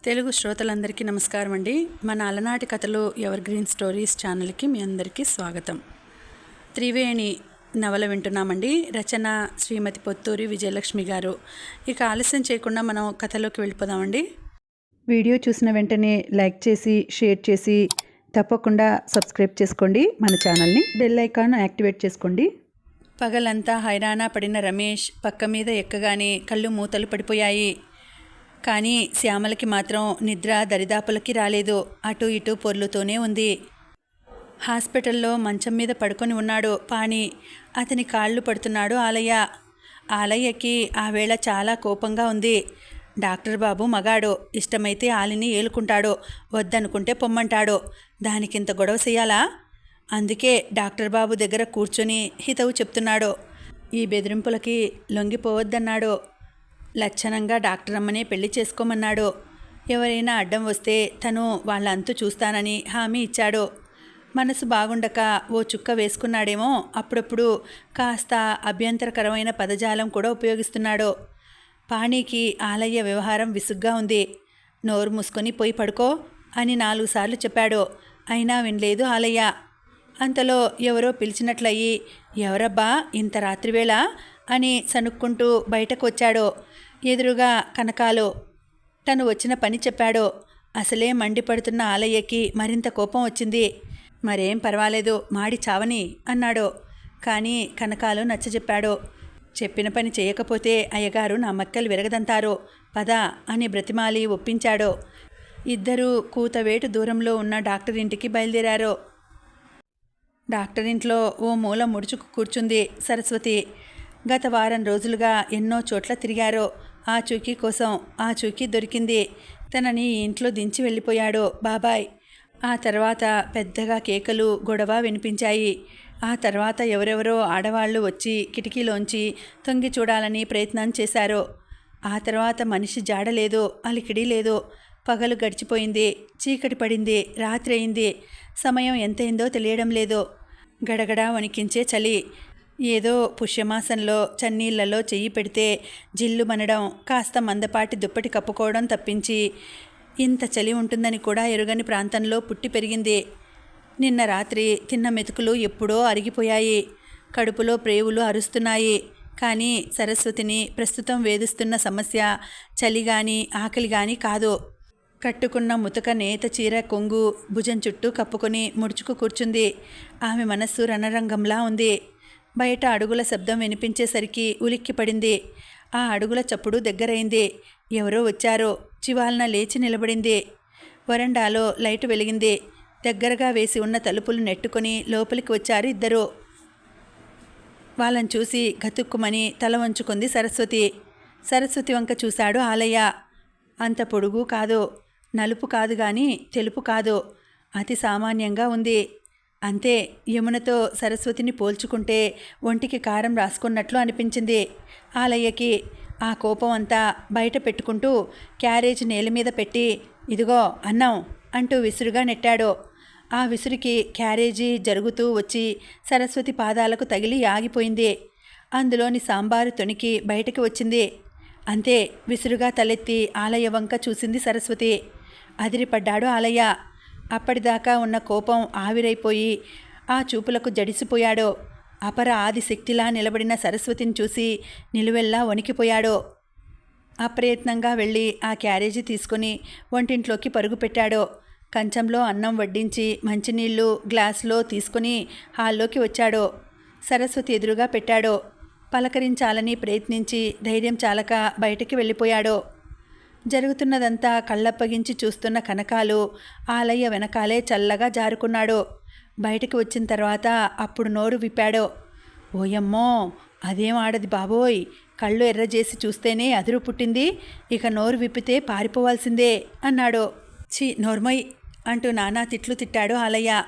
తెలుగు శ్రోతలందరికీ నమస్కారం అండి. మన అలనాటి కథలు ఎవర్ గ్రీన్ స్టోరీస్ ఛానల్కి మీ అందరికీ స్వాగతం. త్రివేణి నవల వింటున్నామండి. రచన శ్రీమతి పొత్తూరి విజయలక్ష్మి గారు. ఇక ఆలస్యం చేయకుండా మనం కథలోకి వెళ్ళిపోదామండి. వీడియో చూసిన వెంటనే లైక్ చేసి షేర్ చేసి తప్పకుండా సబ్స్క్రైబ్ చేసుకోండి. మన ఛానల్ని బెల్ ఐకాన్ యాక్టివేట్ చేసుకోండి. పగలంతా హైరానా పడిన రమేష్ పక్క మీద ఎక్కగానే కళ్ళు మూతలు పడిపోయాయి. కానీ శ్యామలకి మాత్రం నిద్ర దరిదాపులకి రాలేదు. అటు ఇటు పొర్లుతూనే ఉంది. హాస్పిటల్లో మంచం మీద పడుకొని ఉన్నాడు పాణి. అతని కాళ్ళు పడుతున్నాడు ఆలయ్య. ఆలయ్యకి ఆ వేళ చాలా కోపంగా ఉంది. డాక్టర్ బాబు మగాడు, ఇష్టమైతే ఆలిని ఏలుకుంటాడు, వద్దనుకుంటే పొమ్మంటాడు. దానికింత గొడవ చేయాలా? అందుకే డాక్టర్ బాబు దగ్గర కూర్చొని హితవు చెప్తున్నాడు. ఈ బెదిరింపులకి లొంగిపోవద్దన్నాడు. లక్షణంగా డాక్టర్ అమ్మనే పెళ్లి చేసుకోమన్నాడు. ఎవరైనా అడ్డం వస్తే తను వాళ్ళ అంతు చూస్తానని హామీ ఇచ్చాడు. మనసు బాగుండక ఓ చుక్క వేసుకున్నాడేమో. అప్పుడప్పుడు కాస్త అభ్యంతరకరమైన పదజాలం కూడా ఉపయోగిస్తున్నాడు. పాణికి ఆలయ్య వ్యవహారం విసుగ్గా ఉంది. నోరు మూసుకొని పోయి పడుకో అని 4 సార్లు చెప్పాడు. అయినా వినలేదు ఆలయ్య. అంతలో ఎవరో పిలిచినట్లయి, ఎవరబ్బా ఇంత రాత్రివేళ అని సనుక్కుంటూ బయటకు వచ్చాడు. ఎదురుగా కనకాలు. తను వచ్చిన పని చెప్పాడు. అసలే మండిపడుతున్న ఆలయ్యకి మరింత కోపం వచ్చింది. మరేం పర్వాలేదు, మాడి చావని అన్నాడు. కానీ కనకాలు నచ్చజెప్పాడు. చెప్పిన పని చేయకపోతే అయ్యగారు నా మక్కలు విరగదంతారు, పద అని బ్రతిమాలి ఒప్పించాడు. ఇద్దరూ కూతవేటు దూరంలో ఉన్న డాక్టర్ ఇంటికి బయలుదేరారు. డాక్టర్ ఇంట్లో ఓ మూల ముడుచుకు కూర్చుంది సరస్వతి. గత వారం రోజులుగా ఎన్నో చోట్ల తిరిగారు ఆచూకీ కోసం. ఆచూకీ దొరికింది. తనని ఇంట్లో దించి వెళ్ళిపోయాడు బాబాయ్. ఆ తర్వాత పెద్దగా కేకలు గొడవ వినిపించాయి. ఆ తర్వాత ఎవరెవరో ఆడవాళ్లు వచ్చి కిటికీలోంచి తొంగి చూడాలని ప్రయత్నం చేశారు. ఆ తర్వాత మనిషి జాడలేదు, అలికిడి లేదు. పగలు గడిచిపోయింది, చీకటి పడింది, రాత్రి అయింది. సమయం ఎంతైందో తెలియడం లేదు. గడగడా వణికించే చలి. ఏదో పుష్యమాసంలో చన్నీళ్లలో చెయ్యి పెడితే జిల్లుమనడం, కాస్త మందపాటి దుప్పటి కప్పుకోవడం తప్పించి ఇంత చలి ఉంటుందని కూడా ఎరుగని ప్రాంతంలో పుట్టి పెరిగింది. నిన్న రాత్రి తిన్న మెతుకులు ఎప్పుడో అరిగిపోయాయి. కడుపులో ప్రేవులు అరుస్తున్నాయి. కానీ సరస్వతిని ప్రస్తుతం వేధిస్తున్న సమస్య చలి గాని ఆకలి గాని కాదు. కట్టుకున్న ముతక నేత చీర కొంగు భుజం చుట్టూ కప్పుకొని ముడుచుకు కూర్చుంది. ఆమె మనస్సు రణరంగంలా ఉంది. బయట అడుగుల శబ్దం వినిపించేసరికి ఉలిక్కి పడింది. ఆ అడుగుల చప్పుడు దగ్గరైంది. ఎవరో వచ్చారో. చివాలన లేచి నిలబడింది. వరండాలో లైటు వెలిగింది. దగ్గరగా వేసి ఉన్న తలుపులు నెట్టుకొని లోపలికి వచ్చారు ఇద్దరు. వాళ్ళని చూసి గతుక్కుమని తల వంచుకుంది సరస్వతి. సరస్వతి వంక చూశాడు ఆలయ్య. అంత పొడుగు కాదు, నలుపు కాదు గాని తెలుపు కాదు, అతి సామాన్యంగా ఉంది. అంతే. యమునతో సరస్వతిని పోల్చుకుంటే ఒంటికి కారం రాసుకున్నట్లు అనిపించింది ఆలయ్యకి. ఆ కోపం అంతా బయట పెట్టుకుంటూ క్యారేజ్ నేల మీద పెట్టి, ఇదిగో అన్నం అంటూ విసురుగా నెట్టాడు. ఆ విసురుకి క్యారేజీ జరుగుతూ వచ్చి సరస్వతి పాదాలకు తగిలి ఆగిపోయింది. అందులోని సాంబారు తొణికి బయటకు వచ్చింది. అంతే. విసురుగా తలెత్తి ఆలయ్య వంక చూసింది సరస్వతి. అదిరిపడ్డాడు ఆలయ్య. అప్పటిదాకా ఉన్న కోపం ఆవిరైపోయి ఆ చూపులకు జడిసిపోయాడు. అపర ఆదిశక్తిలా నిలబడిన సరస్వతిని చూసి నిలువెల్లా వణికిపోయాడు. అప్రయత్నంగా వెళ్ళి ఆ క్యారేజీ తీసుకుని వంటింట్లోకి పరుగు పెట్టాడు. కంచంలో అన్నం వడ్డించి మంచినీళ్లు గ్లాసులో తీసుకుని హాల్లోకి వచ్చాడు. సరస్వతి ఎదురుగా పెట్టాడు. పలకరించాలని ప్రయత్నించి ధైర్యం చాలక బయటికి వెళ్ళిపోయాడు. జరుగుతున్నదంతా కళ్ళప్పగించి చూస్తున్న కనకాలు ఆలయ్య వెనకాలే చల్లగా జారుకున్నాడు. బయటికి వచ్చిన తర్వాత అప్పుడు నోరు విప్పాడు. ఓయమ్మో, అదేం ఆడది బాబోయ్, కళ్ళు ఎర్రజేసి చూస్తేనే అదురు పుట్టింది, ఇక నోరు విప్పితే పారిపోవాల్సిందే అన్నాడు. ఛీ నోర్మయ్ అంటూ నానా తిట్లు తిట్టాడు ఆలయ్య.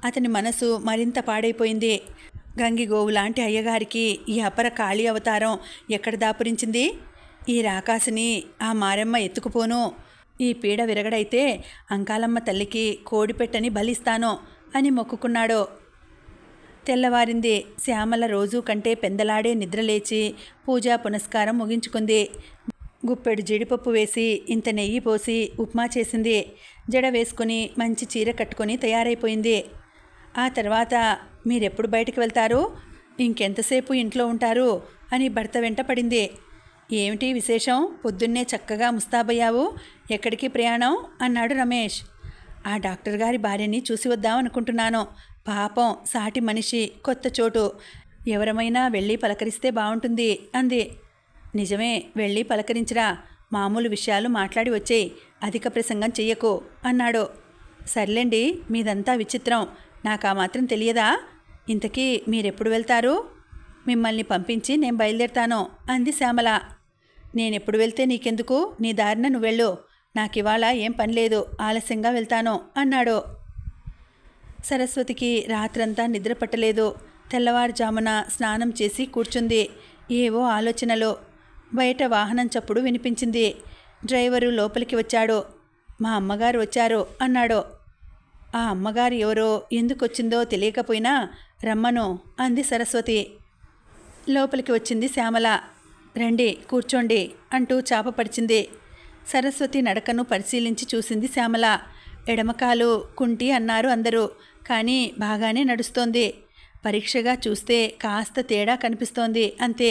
అతని మనసు మరింత పాడైపోయింది. గంగిగోవులాంటి అయ్యగారికి ఈ అపర కాళీ అవతారం ఎక్కడ దాపురించింది? ఈ రాకాసిని ఆ మారెమ్మ ఎత్తుకుపోను. ఈ పీడ విరగడైతే అంకాలమ్మ తల్లికి కోడిపెట్టని బలిస్తాను అని మొక్కుకున్నాడు. తెల్లవారింది. శ్యామల రోజు కంటే పెందలాడే నిద్రలేచి పూజా పునస్కారం ముగించుకుంది. గుప్పెడు జీడిపప్పు వేసి ఇంత నెయ్యి పోసి ఉప్మా చేసింది. జడ వేసుకుని మంచి చీర కట్టుకొని తయారైపోయింది. ఆ తర్వాత మీరెప్పుడు బయటికి వెళ్తారు, ఇంకెంతసేపు ఇంట్లో ఉంటారు అని భర్త వెంట పడింది. ఏమిటి విశేషం, పొద్దున్నే చక్కగా ముస్తాబయ్యావు, ఎక్కడికి ప్రయాణం అన్నాడు రమేష్. ఆ డాక్టర్ గారి భార్యని చూసి వద్దామనుకుంటున్నాను. పాపం సాటి మనిషి, కొత్త చోటు, ఎవరమైనా వెళ్ళి పలకరిస్తే బాగుంటుంది అంది. నిజమే, వెళ్ళి పలకరించరా, మామూలు విషయాలు మాట్లాడి వచ్చేయి, అధిక ప్రసంగం చెయ్యకు అన్నాడు. సర్లేండి, మీదంతా విచిత్రం, నాకా మాత్రం తెలియదా? ఇంతకీ మీరెప్పుడు వెళ్తారు? మిమ్మల్ని పంపించి నేను బయలుదేరుతాను అంది శ్యామల. నేనెప్పుడు వెళ్తే నీకెందుకు, నీ దారిన నువ్వెళ్ళు, నాకివాళ ఏం పని లేదు, ఆలస్యంగా వెళ్తాను అన్నాడు. సరస్వతికి రాత్రంతా నిద్ర పట్టలేదు. తెల్లవారుజామున స్నానం చేసి కూర్చుంది. ఏవో ఆలోచనలు. బయట వాహనం చప్పుడు వినిపించింది. డ్రైవరు లోపలికి వచ్చాడు. మా అమ్మగారు వచ్చారు అన్నాడు. ఆ అమ్మగారు ఎవరో ఎందుకొచ్చిందో తెలియకపోయినా రమ్మను అంది సరస్వతి. లోపలికి వచ్చింది శ్యామల. రండి కూర్చోండి అంటూ చాపపడిచింది. సరస్వతి నడకను పరిశీలించి చూసింది శ్యామల. ఎడమకాలు కుంటి అన్నారు అందరూ, కానీ బాగానే నడుస్తోంది. పరీక్షగా చూస్తే కాస్త తేడా కనిపిస్తోంది అంతే.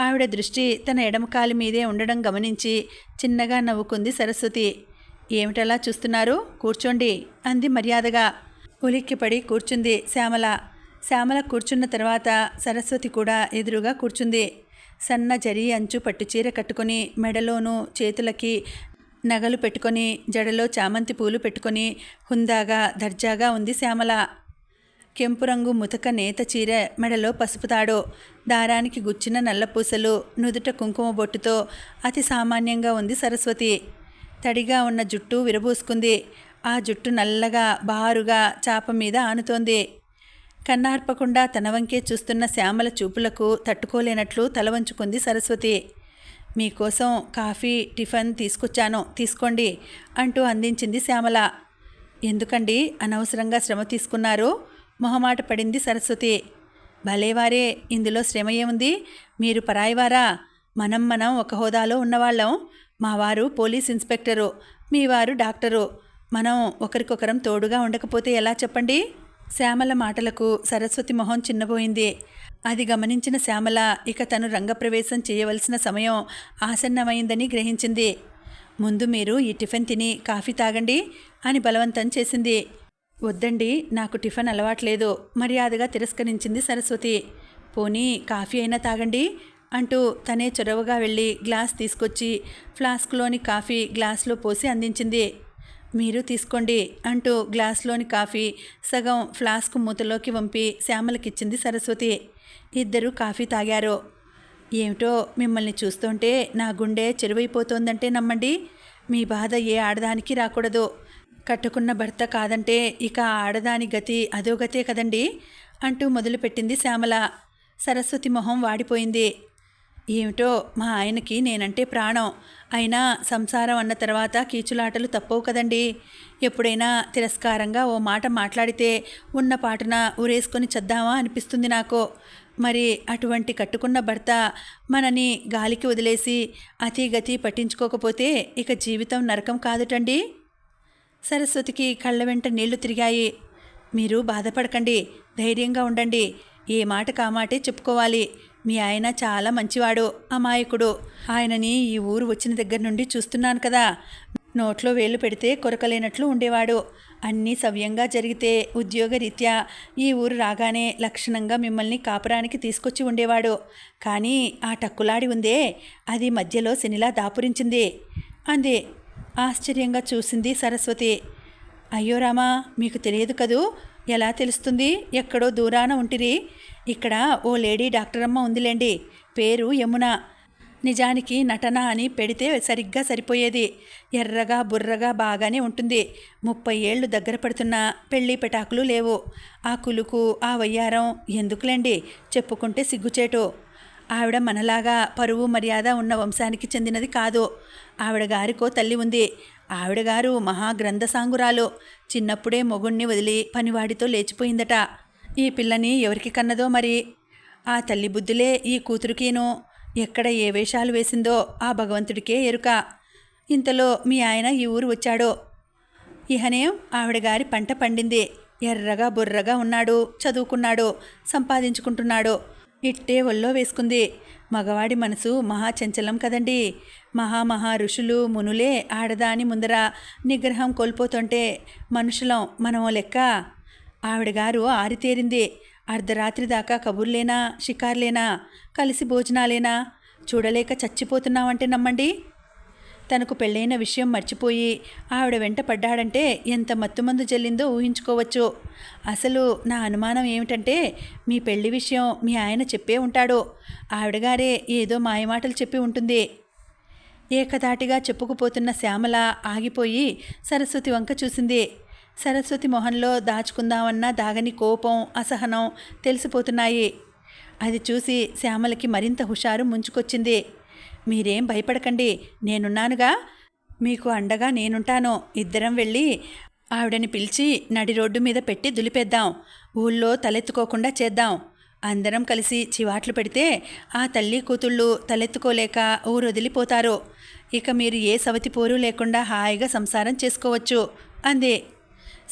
ఆవిడ దృష్టి తన ఎడమకాలి మీదే ఉండడం గమనించి చిన్నగా నవ్వుకుంది సరస్వతి. ఏమిటలా చూస్తున్నారు, కూర్చోండి అంది మర్యాదగా. ఉలిక్కిపడి కూర్చుంది శ్యామల. శ్యామల కూర్చున్న తర్వాత సరస్వతి కూడా ఎదురుగా కూర్చుంది. సన్న జరీ అంచు పట్టుచీర కట్టుకొని, మెడలోనూ చేతులకి నగలు పెట్టుకొని, జడలో చామంతి పూలు పెట్టుకొని హుందాగా దర్జాగా ఉంది శ్యామల. కెంపు రంగు ముతక నేత చీర, మెడలో పసుపు తాడు, దారానికి గుచ్చిన నల్లపూసలు, నుదుట కుంకుమ బొట్టుతో అతి సామాన్యంగా ఉంది సరస్వతి. తడిగా ఉన్న జుట్టు విరబూసుకుంది. ఆ జుట్టు నల్లగా బారుగా చాప మీద ఆనుతోంది. కన్నార్పకుండా తన వంకే చూస్తున్న శ్యామల చూపులకు తట్టుకోలేనట్లు తలవంచుకుంది సరస్వతి. మీకోసం కాఫీ టిఫిన్ తీసుకొచ్చాను, తీసుకోండి అంటూ అందించింది శ్యామల. ఎందుకండి అనవసరంగా శ్రమ తీసుకున్నారు, మొహమాట పడింది సరస్వతి. భలేవారే, ఇందులో శ్రమ ఏముంది, మీరు పరాయివారా, మనం ఒక హోదాలో ఉన్నవాళ్ళం. మా వారు పోలీస్ ఇన్స్పెక్టరు, మీ వారు డాక్టరు, మనం ఒకరికొకరం తోడుగా ఉండకపోతే ఎలా చెప్పండి? శ్యామల మాటలకు సరస్వతి మొహం చిన్నబోయింది. అది గమనించిన శ్యామల ఇక తను రంగప్రవేశం చేయవలసిన సమయం ఆసన్నమైందని గ్రహించింది. ముందు మీరు ఈ టిఫిన్ తిని కాఫీ తాగండి అని బలవంతం చేసింది. వద్దండి, నాకు టిఫిన్ అలవాట్లేదు మర్యాదగా తిరస్కరించింది సరస్వతి. పోనీ కాఫీ అయినా తాగండి అంటూ తనే చొరవగా వెళ్ళి గ్లాస్ తీసుకొచ్చి ఫ్లాస్క్లోని కాఫీ గ్లాస్లో పోసి అందించింది. మీరు తీసుకోండి అంటూ గ్లాస్లోని కాఫీ సగం ఫ్లాస్క్ మూతలోకి వంపి శ్యామలకిచ్చింది సరస్వతి. ఇద్దరూ కాఫీ తాగారు. ఏమిటో మిమ్మల్ని చూస్తుంటే నా గుండె చెరువైపోతోందంటే నమ్మండి. మీ బాధ ఏ ఆడదానికి రాకూడదు. కట్టుకున్న భర్త కాదంటే ఇక ఆడదాని గతి అదోగతే కదండి అంటూ మొదలుపెట్టింది శ్యామల. సరస్వతి మొహం వాడిపోయింది. ఏమిటో మా ఆయనకి నేనంటే ప్రాణం, అయినా సంసారం అన్న తర్వాత కీచులాటలు తప్పవు కదండి. ఎప్పుడైనా తిరస్కారంగా ఓ మాట మాట్లాడితే ఉన్న పాటున ఊరేసుకొని చద్దామా అనిపిస్తుంది నాకు. మరి అటువంటి కట్టుకున్న భర్త మనని గాలికి వదిలేసి అతిగతి పట్టించుకోకపోతే ఇక జీవితం నరకం కాదుటండి. సరస్వతికి కళ్ళ వెంట నీళ్లు తిరిగాయి. మీరు బాధపడకండి, ధైర్యంగా ఉండండి. ఏ మాట కామాటే చెప్పుకోవాలి. మీ ఆయన చాలా మంచివాడు, అమాయకుడు. ఆయనని ఈ ఊరు వచ్చిన దగ్గర నుండి చూస్తున్నాను కదా. నోట్లో వేలు పెడితే కొరకలేనట్లు ఉండేవాడు. అన్నీ సవ్యంగా జరిగితే ఉద్యోగరీత్యా ఈ ఊరు రాగానే లక్షణంగా మిమ్మల్ని కాపురానికి తీసుకొచ్చి ఉండేవాడు. కానీ ఆ టక్కులాడి ఉందే, అది మధ్యలో శనిలా దాపురించింది అంది. ఆశ్చర్యంగా చూసింది సరస్వతి. అయ్యో రామా, మీకు తెలియదు కదూ? ఎలా తెలుస్తుంది? ఎక్కడో దూరాన ఉంటిరి. ఇక్కడ ఓ లేడీ డాక్టరమ్మ ఉందిలేండి, పేరు యమున. నిజానికి నటన అని పెడితే సరిగ్గా సరిపోయేది. ఎర్రగా బుర్రగా బాగానే ఉంటుంది. 30 ఏళ్ళు దగ్గర పడుతున్నా పెళ్ళి పెటాకులు లేవు. ఆ కులుకు ఆ వయ్యారం ఎందుకులేండి, చెప్పుకుంటే సిగ్గుచేటు. ఆవిడ మనలాగా పరువు మర్యాద ఉన్న వంశానికి చెందినది కాదు. ఆవిడ గారికో తల్లి ఉంది. ఆవిడ గారు మహాగ్రంథసాంగురాలు. చిన్నప్పుడే మొగుణ్ణి వదిలి పనివాడితో లేచిపోయిందట. ఈ పిల్లని ఎవరికి కన్నదో మరి. ఆ తల్లి బుద్ధులే ఈ కూతురుకీను. ఎక్కడ ఏ వేషాలు వేసిందో ఆ భగవంతుడికే ఎరుక. ఇంతలో మీ ఆయన ఈ ఊరు వచ్చాడో. ఇహనేం ఆవిడగారి పంట పండింది. ఎర్రగా బుర్రగా ఉన్నాడు, చదువుకున్నాడు, సంపాదించుకుంటున్నాడు. ఇట్టే ఒళ్ళో వేసుకుంది. మగవాడి మనసు మహాచంచలం కదండి. మహా ఋషులు మునులే ఆడదాని ముందర నిగ్రహం కోల్పోతుంటే మనుషులం మనం లెక్క. ఆవిడగారు ఆరితేరింది. అర్ధరాత్రి దాకా కబుర్లేనా, షికార్లేనా, కలిసి భోజనాలేనా? చూడలేక చచ్చిపోతున్నామంటే నమ్మండి. తనకు పెళ్ళైన విషయం మర్చిపోయి ఆవిడ వెంట పడ్డాడంటే ఎంత మత్తుమందు జల్లిందో ఊహించుకోవచ్చు. అసలు నా అనుమానం ఏమిటంటే మీ పెళ్లి విషయం మీ ఆయన చెప్పే ఉంటాడు. ఆవిడగారే ఏదో మాయమాటలు చెప్పి ఉంటుంది. ఏకధాటిగా చెప్పుకుపోతున్న శ్యామల ఆగిపోయి సరస్వతి వంక చూసింది. సరస్వతి మొహంలో దాచుకుందామన్న దాగని కోపం, అసహనం తెలిసిపోతున్నాయి. అది చూసి శ్యామలకి మరింత హుషారు ముంచుకొచ్చింది. మీరేం భయపడకండి, నేనున్నానుగా, మీకు అండగా నేనుంటాను. ఇద్దరం వెళ్ళి ఆవిడని పిలిచి నడి రోడ్డు మీద పెట్టి దులిపేద్దాం. ఊళ్ళో తలెత్తుకోకుండా చేద్దాం. అందరం కలిసి చివాట్లు పెడితే ఆ తల్లి కూతుళ్ళు తలెత్తుకోలేక ఊరొదిలిపోతారు. ఇక మీరు ఏ సవతి పోరు లేకుండా హాయిగా సంసారం చేసుకోవచ్చు అంది.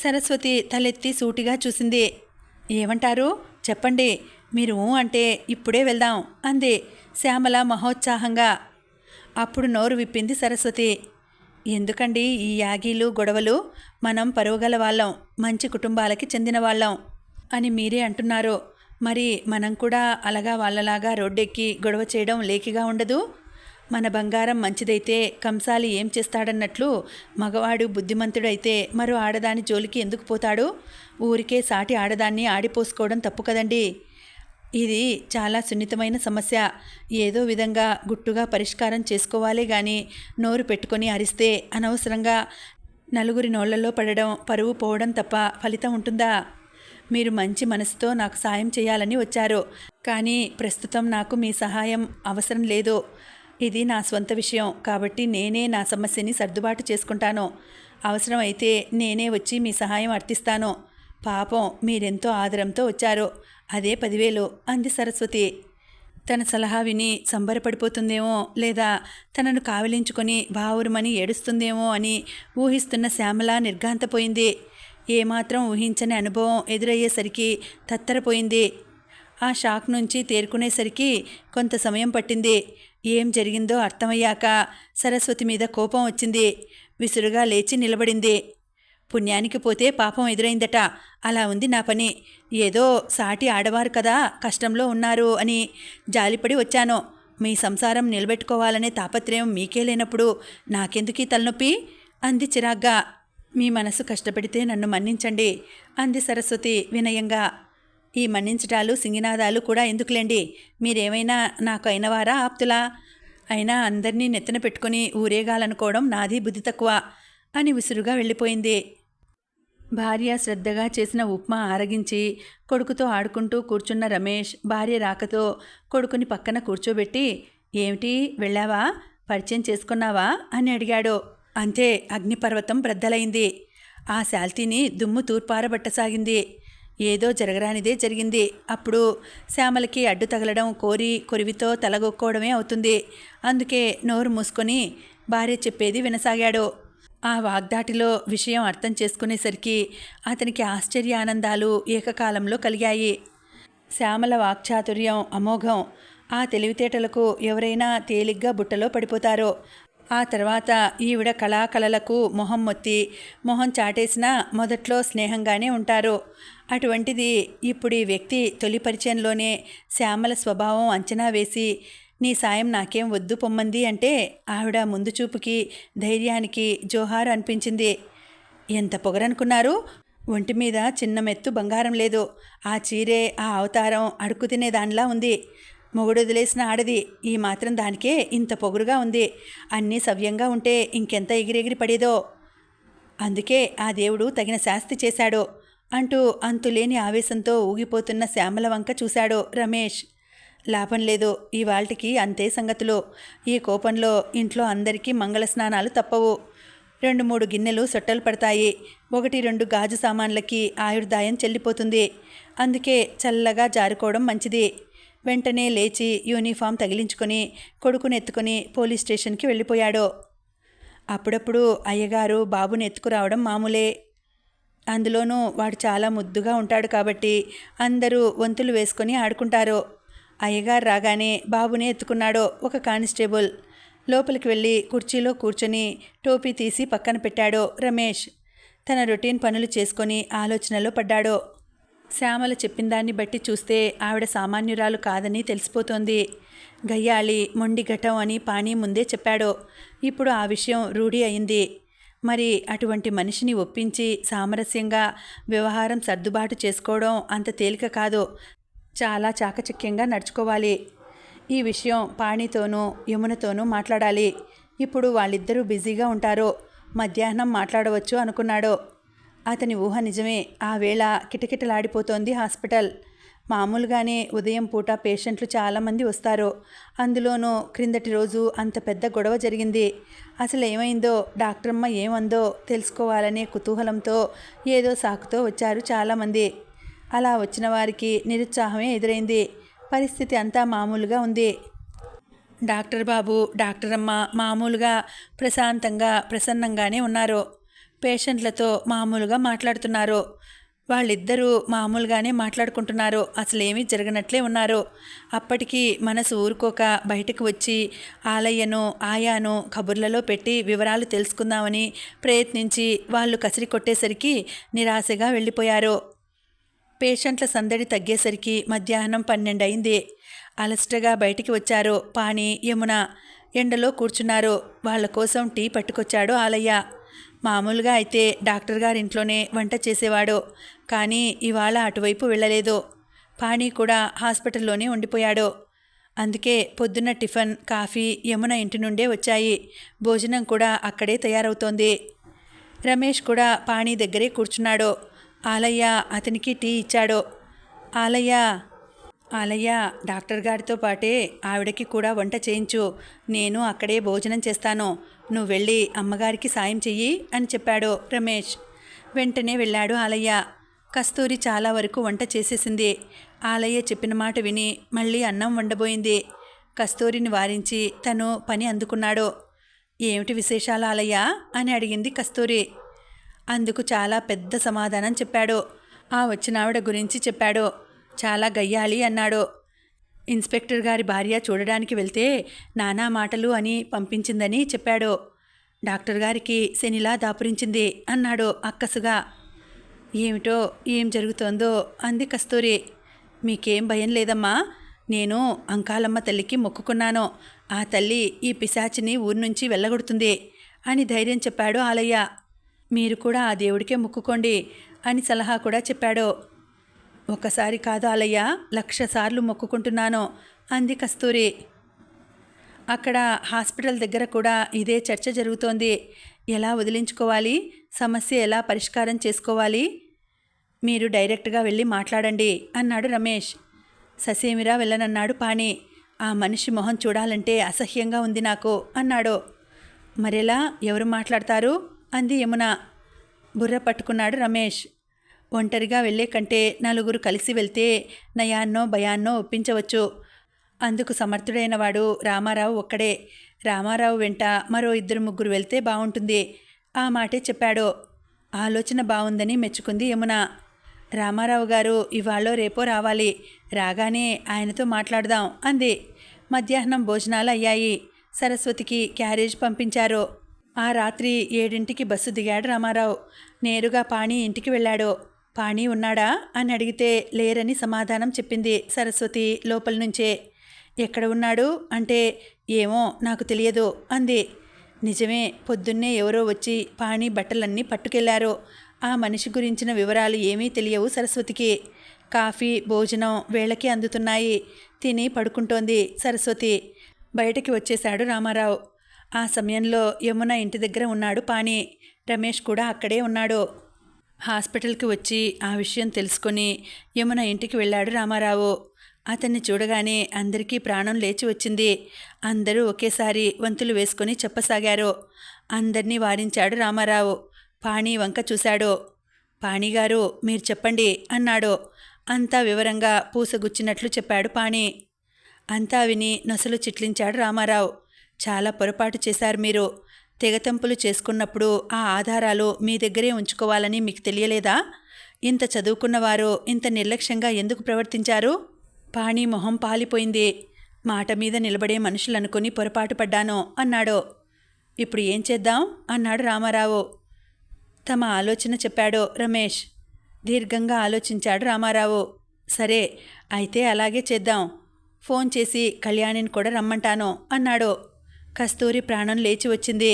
సరస్వతి తలెత్తి సూటిగా చూసింది. ఏమంటారు చెప్పండి, మీరు అంటే ఇప్పుడే వెళ్దాం అంది శ్యామల మహోత్సాహంగా. అప్పుడు నోరు విప్పింది సరస్వతి. ఎందుకండి ఈ యాగీలు గొడవలు? మనం పరువుగల వాళ్ళం, మంచి కుటుంబాలకి చెందిన వాళ్ళం అని మీరే అంటున్నారు. మరి మనం కూడా అలాగా వాళ్ళలాగా రోడ్డెక్కి గొడవ చేయడం లేకిగా ఉండదు. మన బంగారం మంచిదైతే కంసాలి ఏం చేస్తాడన్నట్లు మగవాడు బుద్ధిమంతుడైతే మరో ఆడదాని జోలికి ఎందుకు పోతాడు? ఊరికే సాటి ఆడదాన్ని ఆడిపోసుకోవడం తప్పు కదండి. ఇది చాలా సున్నితమైన సమస్య. ఏదో విధంగా గుట్టుగా పరిష్కారం చేసుకోవాలే గాని నోరు పెట్టుకొని అరిస్తే అనవసరంగా నలుగురి నోళ్లలో పడడం, పరువు పోవడం తప్ప ఫలితం ఉంటుందా? మీరు మంచి మనసుతో నాకు సాయం చేయాలని వచ్చారు. కానీ ప్రస్తుతం నాకు మీ సహాయం అవసరం లేదు. ఇది నా స్వంత విషయం కాబట్టి నేనే నా సమస్యని సర్దుబాటు చేసుకుంటాను. అవసరమైతే నేనే వచ్చి మీ సహాయం అర్థిస్తాను. పాపం మీరెంతో ఆదరంతో వచ్చారు, అదే 10,000 అంది సరస్వతి. తన సలహా విని సంబరపడిపోతుందేమో, లేదా తనను కావిలించుకొని బావురుమని ఏడుస్తుందేమో అని ఊహిస్తున్న శ్యామల నిర్ఘాంతపోయింది. ఏమాత్రం ఊహించని అనుభవం ఎదురయ్యేసరికి తత్తరపోయింది. ఆ షాక్ నుంచి తేరుకునేసరికి కొంత సమయం పట్టింది. ఏం జరిగిందో అర్థమయ్యాక సరస్వతి మీద కోపం వచ్చింది. విసురుగా లేచి నిలబడింది. పుణ్యానికి పోతే పాపం ఎదురైందట. అలా ఉంది నా పని. ఏదో సాటి ఆడవారు కదా, కష్టంలో ఉన్నారు అని జాలిపడి వచ్చాను. మీ సంసారం నిలబెట్టుకోవాలనే తాపత్రయం మీకే లేనప్పుడు నాకెందుకీ తలనొప్పి అంది చిరాగ్గా. మీ మనసు కష్టపెడితే నన్ను మన్నించండి అంది సరస్వతి వినయంగా. ఈ మన్నించటాలు సింగినాదాలు కూడా ఎందుకులేండి. మీరేమైనా నాకు అయినవారా ఆప్తులా? అయినా అందరినీ నెత్తిన పెట్టుకుని ఊరేగాలనుకోవడం నాది బుద్ధి తక్కువ అని విసురుగా వెళ్ళిపోయింది. భార్య శ్రద్ధగా చేసిన ఉప్మా ఆరగించి కొడుకుతో ఆడుకుంటూ కూర్చున్న రమేష్ భార్య రాకతో కొడుకుని పక్కన కూర్చోబెట్టి, ఏమిటి వెళ్ళావా, పరిచయం చేసుకున్నావా అని అడిగాడు. అంతే, అగ్నిపర్వతం బ్రద్దలైంది. ఆ శాల్తీని దుమ్ము తూర్పారబట్టసాగింది. ఏదో జరగరానిదే జరిగింది. అప్పుడు శ్యామలకి అడ్డు తగలడం కొరివితో తలగొక్కోవడమే అవుతుంది. అందుకే నోరు మూసుకొని భార్య చెప్పేది వినసాగాడు. ఆ వాగ్దాటిలో విషయం అర్థం చేసుకునేసరికి అతనికి ఆశ్చర్యానందాలు ఏకకాలంలో కలిగాయి. శ్యామల వాక్చాతుర్యం అమోఘం. ఆ తెలివితేటలకు ఎవరైనా తేలిగ్గా బుట్టలో పడిపోతారో. ఆ తర్వాత ఈవిడ కళాకళలకు మొహం మొత్తి మొహం చాటేసినా మొదట్లో స్నేహంగానే ఉంటారు. అటువంటిది ఇప్పుడు ఈ వ్యక్తి తొలి పరిచయంలోనే శ్యామల స్వభావం అంచనా వేసి నీ సాయం నాకేం వద్దు పొమ్మంది అంటే ఆవిడ ముందు చూపుకి ధైర్యానికి జోహారు అనిపించింది. ఎంత పొగరనుకున్నారు? ఒంటి మీద చిన్న మెత్తు బంగారం లేదు. ఆ చీరే, ఆ అవతారం అడుక్కు తినే దానిలా ఉంది. మొగుడు వదిలేసిన ఆడది ఈ మాత్రం దానికే ఇంత పొగురుగా ఉంది. అన్నీ సవ్యంగా ఉంటే ఇంకెంత ఎగిరెగిరి పడేదో. అందుకే ఆ దేవుడు తగిన శాస్తి చేశాడు అంటూ అంతులేని ఆవేశంతో ఊగిపోతున్న శ్యామల వంక చూశాడు రమేష్. లాభం లేదు, ఇవాల్టికి అంతే సంగతులు. ఈ కోపంలో ఇంట్లో అందరికీ మంగళ స్నానాలు తప్పవు. 2-3 గిన్నెలు సొట్టలు పడతాయి. 1-2 గాజు సామాన్లకి ఆయుర్దాయం చెల్లిపోతుంది. అందుకే చల్లగా జారుకోవడం మంచిది. వెంటనే లేచి యూనిఫామ్ తగిలించుకొని కొడుకుని ఎత్తుకొని పోలీస్ స్టేషన్కి వెళ్ళిపోయాడు. అప్పుడప్పుడు అయ్యగారు బాబుని ఎత్తుకురావడం మామూలే. అందులోనూ వాడు చాలా ముద్దుగా ఉంటాడు కాబట్టి అందరూ వంతులు వేసుకొని ఆడుకుంటారు. అయ్యగారు రాగానే బాబుని ఎత్తుకున్నాడు ఒక కానిస్టేబుల్. లోపలికి వెళ్ళి కుర్చీలో కూర్చొని టోపీ తీసి పక్కన పెట్టాడు రమేష్. తన రొటీన్ పనులు చేసుకొని ఆలోచనలో పడ్డాడు. శ్యామల చెప్పిన దాన్ని బట్టి చూస్తే ఆవిడ సామాన్యురాలు కాదని తెలిసిపోతోంది. గయ్యాళి మొండి ఘటం అని పాణి ముందే చెప్పాడు. ఇప్పుడు ఆ విషయం రూఢి అయింది. మరి అటువంటి మనిషిని ఒప్పించి సామరస్యంగా వ్యవహారం సర్దుబాటు చేసుకోవడం అంత తేలిక కాదు. చాలా చాకచక్యంగా నడుచుకోవాలి. ఈ విషయం పాణితోనూ యమునతోనూ మాట్లాడాలి. ఇప్పుడు వాళ్ళిద్దరూ బిజీగా ఉంటారు. మధ్యాహ్నం మాట్లాడవచ్చు అనుకున్నాడు. అతని ఊహ నిజమే. ఆ వేళ కిటకిటలాడిపోతోంది హాస్పిటల్. మామూలుగానే ఉదయం పూట పేషెంట్లు చాలామంది వస్తారు. అందులోనూ క్రిందటి రోజు అంత పెద్ద గొడవ జరిగింది. అసలు ఏమైందో, డాక్టరమ్మ ఏమందో తెలుసుకోవాలనే కుతూహలంతో ఏదో సాకుతో వచ్చారు చాలామంది. అలా వచ్చిన వారికి నిరుత్సాహమే ఎదురైంది. పరిస్థితి అంతా మామూలుగా ఉంది. డాక్టర్ బాబు, డాక్టరమ్మ మామూలుగా ప్రశాంతంగా ప్రసన్నంగానే ఉన్నారు. పేషెంట్లతో మామూలుగా మాట్లాడుతున్నారు. వాళ్ళిద్దరూ మామూలుగానే మాట్లాడుకుంటున్నారు. అసలేమీ జరగనట్లే ఉన్నారు. అప్పటికి మనసు ఊరుకోక బయటకు వచ్చి ఆలయ్యను ఆయాను కబుర్లలో పెట్టి వివరాలు తెలుసుకుందామని ప్రయత్నించి వాళ్ళు కసిరి కొట్టేసరికి నిరాశగా వెళ్ళిపోయారు. పేషెంట్ల సందడి తగ్గేసరికి మధ్యాహ్నం 12 అయింది. అలసటగా బయటికి వచ్చారు పాణి, యమున. ఎండలో కూర్చున్నారు. వాళ్ళ కోసం టీ పట్టుకొచ్చాడు ఆలయ్య. మామూలుగా అయితే డాక్టర్ గారింట్లోనే వంట చేసేవాడు. కానీ ఇవాళ అటువైపు వెళ్ళలేదు. పాణి కూడా హాస్పిటల్లోనే ఉండిపోయాడు. అందుకే పొద్దున్న టిఫిన్, కాఫీ యమున ఇంటి నుండే వచ్చాయి. భోజనం కూడా అక్కడే తయారవుతోంది. రమేష్ కూడా పాణి దగ్గరే కూర్చున్నాడు. ఆలయ్య అతనికి టీ ఇచ్చాడు. ఆలయ్య డాక్టర్ గారితో పాటే ఆవిడకి కూడా వంట చేయించు. నేను అక్కడే భోజనం చేస్తాను. నువ్వు వెళ్ళి అమ్మగారికి సాయం చెయ్యి అని చెప్పాడు రమేష్. వెంటనే వెళ్ళాడు ఆలయ్య. కస్తూరి చాలా వరకు వంట చేసేసింది. ఆలయ్య చెప్పిన మాట విని మళ్ళీ అన్నం వండబోయింది. కస్తూరిని వారించి తను పని అందుకున్నాడు. ఏమిటి విశేషాలు ఆలయ్య అని అడిగింది కస్తూరి. అందుకు చాలా పెద్ద సమాధానం చెప్పాడు. ఆ వచ్చిన ఆవిడ గురించి చెప్పాడు. చాలా గయ్యాలి అన్నాడు. ఇన్స్పెక్టర్ గారి భార్య చూడడానికి వెళ్తే నానా మాటలు అని పంపించిందని చెప్పాడు. డాక్టర్ గారికి శనిలా దాపురించింది అన్నాడు అక్కసుగా. ఏమిటో ఏం జరుగుతోందో అంది కస్తూరి. మీకేం భయం లేదమ్మా. నేను అంకాలమ్మ తల్లికి మొక్కుకున్నాను. ఆ తల్లి ఈ పిశాచిని ఊరి నుంచి వెళ్ళగొడుతుంది అని ధైర్యం చెప్పాడు ఆలయ్య. మీరు కూడా ఆ దేవుడికే మొక్కుకోండి అని సలహా కూడా చెప్పాడు. ఒకసారి కాదు ఆలయ్య, 1,00,000 సార్లు మొక్కుకుంటున్నాను అంది కస్తూరి. అక్కడ హాస్పిటల్ దగ్గర కూడా ఇదే చర్చ జరుగుతోంది. ఎలా వదిలించుకోవాలి, సమస్య ఎలా పరిష్కారం చేసుకోవాలి, మీరు డైరెక్ట్గా వెళ్ళి మాట్లాడండి అన్నాడు రమేష్. ససేమిరా వెళ్ళనన్నాడు పాణి. ఆ మనిషి మొహం చూడాలంటే అసహ్యంగా ఉంది నాకు అన్నాడు. మరెలా, ఎవరు మాట్లాడతారు అంది యమున. బుర్ర పట్టుకున్నాడు రమేష్. ఒంటరిగా వెళ్ళే కంటే 4 కలిసి వెళ్తే నయాన్నో భయాన్నో ఒప్పించవచ్చు. అందుకు సమర్థుడైన వాడు రామారావు ఒక్కడే. రామారావు వెంట మరో 2-3 వెళ్తే బాగుంటుంది. ఆ మాటే చెప్పాడు. ఆలోచన బాగుందని మెచ్చుకుంది యమున. రామారావు గారు ఇవాళో రేపో రావాలి. రాగానే ఆయనతో మాట్లాడదాం అంది. మధ్యాహ్నం భోజనాలు అయ్యాయి. సరస్వతికి క్యారేజ్ పంపించారు. ఆ రాత్రి 7ంటికి బస్సు దిగాడు రామారావు. నేరుగా పాణి ఇంటికి వెళ్ళాడు. పాణి ఉన్నాడా అని అడిగితే లేరని సమాధానం చెప్పింది సరస్వతి లోపల నుంచే. ఎక్కడ ఉన్నాడు అంటే ఏమో నాకు తెలియదు అంది. నిజమే, పొద్దున్నే ఎవరో వచ్చి పాణి బట్టలన్నీ పట్టుకెళ్లారు. ఆ మనిషి గురించిన వివరాలు ఏమీ తెలియవు సరస్వతికి. కాఫీ, భోజనం వేళకి అందుతున్నాయి. తిని పడుకుంటోంది సరస్వతి. బయటికి వచ్చేశాడు రామారావు. ఆ సమయంలో యమున ఇంటి దగ్గర ఉన్నాడు పాణి. రమేష్ కూడా అక్కడే ఉన్నాడు. హాస్పిటల్కి వచ్చి ఆ విషయం తెలుసుకొని యమున ఇంటికి వెళ్ళాడు రామారావు. అతన్ని చూడగానే అందరికీ ప్రాణం లేచి వచ్చింది. అందరూ ఒకేసారి వంతులు వేసుకొని చెప్పసాగారు. అందరినీ వారించాడు రామారావు. పాణి వంక చూశాడు. పాణిగారు, మీరు చెప్పండి అన్నాడు. అంతా వివరంగా పూసగుచ్చినట్లు చెప్పాడు పాణి. అంతా విని నొసలు చిట్లించాడు రామారావు. చాలా పొరపాటు చేశారు మీరు. తెగతెంపులు చేసుకున్నప్పుడు ఆ ఆధారాలు మీ దగ్గరే ఉంచుకోవాలని మీకు తెలియలేదా? ఇంత చదువుకున్నవారు ఇంత నిర్లక్ష్యంగా ఎందుకు ప్రవర్తించారు? పాణి మొహం పాలిపోయింది. మాట మీద నిలబడే మనుషులనుకుని పొరపాటు పడ్డాను అన్నాడు. ఇప్పుడు ఏం చేద్దాం అన్నాడు రామారావు. తమ ఆలోచన చెప్పాడు రమేష్. దీర్ఘంగా ఆలోచించాడు రామారావు. సరే, అయితే అలాగే చేద్దాం. ఫోన్ చేసి కళ్యాణిని కూడా రమ్మంటాను అన్నాడు. కస్తూరి ప్రాణం లేచి వచ్చింది.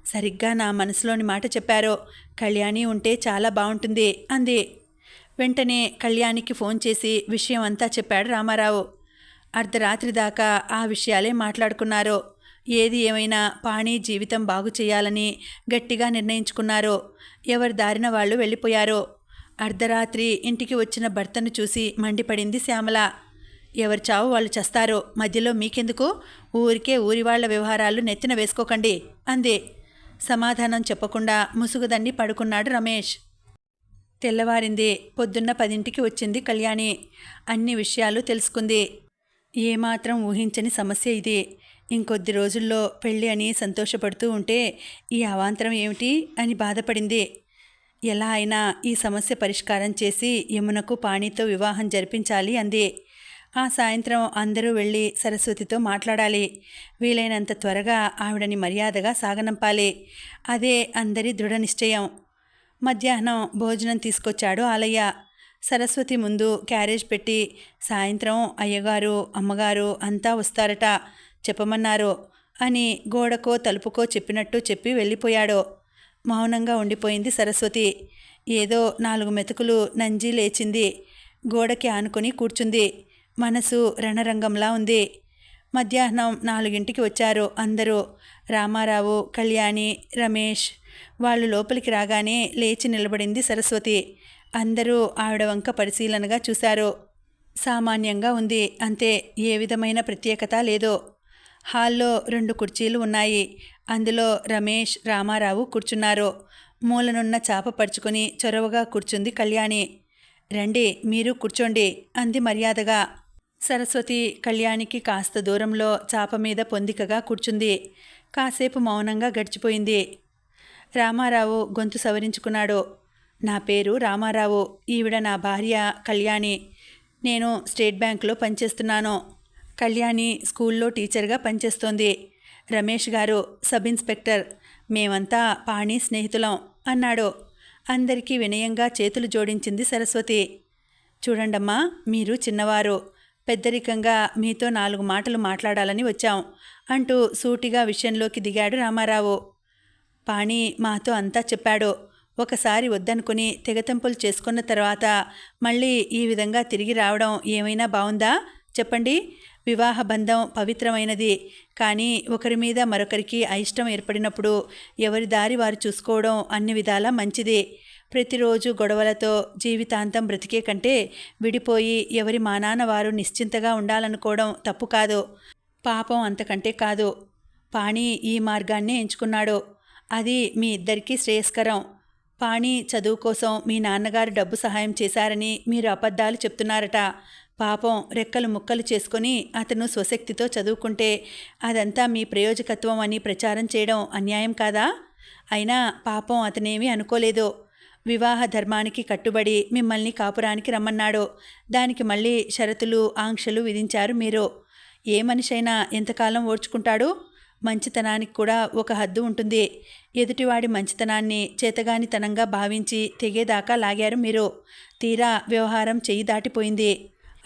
సరిగ్గా నా మనసులోని మాట చెప్పారు. కళ్యాణి ఉంటే చాలా బాగుంటుంది అంది. వెంటనే కళ్యాణికి ఫోన్ చేసి విషయం అంతా చెప్పాడు రామారావు. అర్ధరాత్రి దాకా ఆ విషయాలే మాట్లాడుకున్నారు. ఏది ఏమైనా పాణి జీవితం బాగు చేయాలని గట్టిగా నిర్ణయించుకున్నారు. ఎవరి దారిన వాళ్ళు వెళ్ళిపోయారు. అర్ధరాత్రి ఇంటికి వచ్చిన భర్తను చూసి మండిపడింది శ్యామల. ఎవరి చావు వాళ్ళు చస్తారు, మధ్యలో మీకెందుకు? ఊరికే ఊరివాళ్ల వ్యవహారాలు నెత్తిన వేసుకోకండి అంది. సమాధానం చెప్పకుండా ముసుగుదన్ని పడుకున్నాడు రమేష్. తెల్లవారింది. పొద్దున్న 10ంటికి వచ్చింది కళ్యాణి. అన్ని విషయాలు తెలుసుకుంది. ఏమాత్రం ఊహించని సమస్య ఇది. ఇంకొద్ది రోజుల్లో పెళ్ళి అని సంతోషపడుతూ ఉంటే ఈ అవాంతరం ఏమిటి అని బాధపడింది. ఎలా అయినా ఈ సమస్య పరిష్కారం చేసి యమునకు పాణితో వివాహం జరిపించాలి అంది. ఆ సాయంత్రం అందరూ వెళ్ళి సరస్వతితో మాట్లాడాలి. వీలైనంత త్వరగా ఆవిడని మర్యాదగా సాగనంపాలి. అదే అందరి దృఢ నిశ్చయం. మధ్యాహ్నం భోజనం తీసుకొచ్చాడు ఆలయ్య. సరస్వతి ముందు క్యారేజ్ పెట్టి, సాయంత్రం అయ్యగారు అమ్మగారు అంతా వస్తారట, చెప్పమన్నారు అని గోడకో తలుపుకో చెప్పినట్టు చెప్పి వెళ్ళిపోయాడు. మౌనంగా ఉండిపోయింది సరస్వతి. ఏదో 4 మెతుకులు నంజి లేచింది. గోడకి ఆనుకొని కూర్చుంది. మనసు రణరంగంలా ఉంది. మధ్యాహ్నం 4ంటికి వచ్చారు అందరూ. రామారావు, కళ్యాణి, రమేష్. వాళ్ళు లోపలికి రాగానే లేచి నిలబడింది సరస్వతి. అందరూ ఆవిడ వంక పరిశీలనగా చూశారు. సామాన్యంగా ఉంది, అంతే. ఏ విధమైన ప్రత్యేకత లేదు. హాల్లో 2 కుర్చీలు ఉన్నాయి. అందులో రమేష్, రామారావు కూర్చున్నారు. మూలనున్న చాప పరుచుకొని చొరవగా కూర్చుంది కళ్యాణి. రండి, మీరు కూర్చోండి అంది మర్యాదగా. సరస్వతి కళ్యాణికి కాస్త దూరంలో చాప మీద పొందికగా కూర్చుంది. కాసేపు మౌనంగా గడిచిపోయింది. రామారావు గొంతు సవరించుకున్నాడు. నా పేరు రామారావు. ఈవిడ నా భార్య కళ్యాణి. నేను స్టేట్ బ్యాంకులో పనిచేస్తున్నాను. కళ్యాణి స్కూల్లో టీచర్గా పనిచేస్తోంది. రమేష్ గారు సబ్ ఇన్స్పెక్టర్. మేమంతా పాణి స్నేహితులం అన్నాడు. అందరికీ వినయంగా చేతులు జోడించింది సరస్వతి. చూడండమ్మా, మీరు చిన్నవారు. పెద్దరికంగా మీతో 4 మాటలు మాట్లాడాలని వచ్చాం అంటూ సూటిగా విషయంలోకి దిగాడు రామారావు. పాణి మాతో అంతా చెప్పాడు. ఒకసారి వద్దనుకుని తెగతెంపులు చేసుకున్న తర్వాత మళ్ళీ ఈ విధంగా తిరిగి రావడం ఏమైనా బాగుందా చెప్పండి? వివాహ బంధం పవిత్రమైనది. కానీ ఒకరి మీద మరొకరికి అయిష్టం ఏర్పడినప్పుడు ఎవరి దారి వారు చూసుకోవడం అన్ని విధాలా మంచిది. ప్రతిరోజు గొడవలతో జీవితాంతం బ్రతికే కంటే విడిపోయి ఎవరి మానాన వారు నిశ్చింతగా ఉండాలనుకోవడం తప్పు కాదు. పాపం అంతకంటే కాదు. పాణి ఈ మార్గాన్నే ఎంచుకున్నాడు. అది మీ ఇద్దరికీ శ్రేయస్కరం. పాణి చదువు కోసం మీ నాన్నగారు డబ్బు సహాయం చేశారని మీరు అబద్ధాలు చెప్తున్నారట. పాపం రెక్కలు ముక్కలు చేసుకొని అతను స్వశక్తితో చదువుకుంటే అదంతా మీ ప్రయోజకత్వం అని ప్రచారం చేయడం అన్యాయం కాదా? అయినా పాపం అతనేమీ అనుకోలేదు. వివాహ ధర్మానికి కట్టుబడి మిమ్మల్ని కాపురానికి రమ్మన్నాడు. దానికి మళ్ళీ షరతులు ఆంక్షలు విధించారు మీరు. ఏ మనిషైనా ఎంతకాలం ఓర్చుకుంటాడు? మంచితనానికి కూడా ఒక హద్దు ఉంటుంది. ఎదుటివాడి మంచితనాన్ని చేతగానితనంగా భావించి తెగేదాకా లాగారు మీరు. తీరా వ్యవహారం చెయ్యి దాటిపోయింది.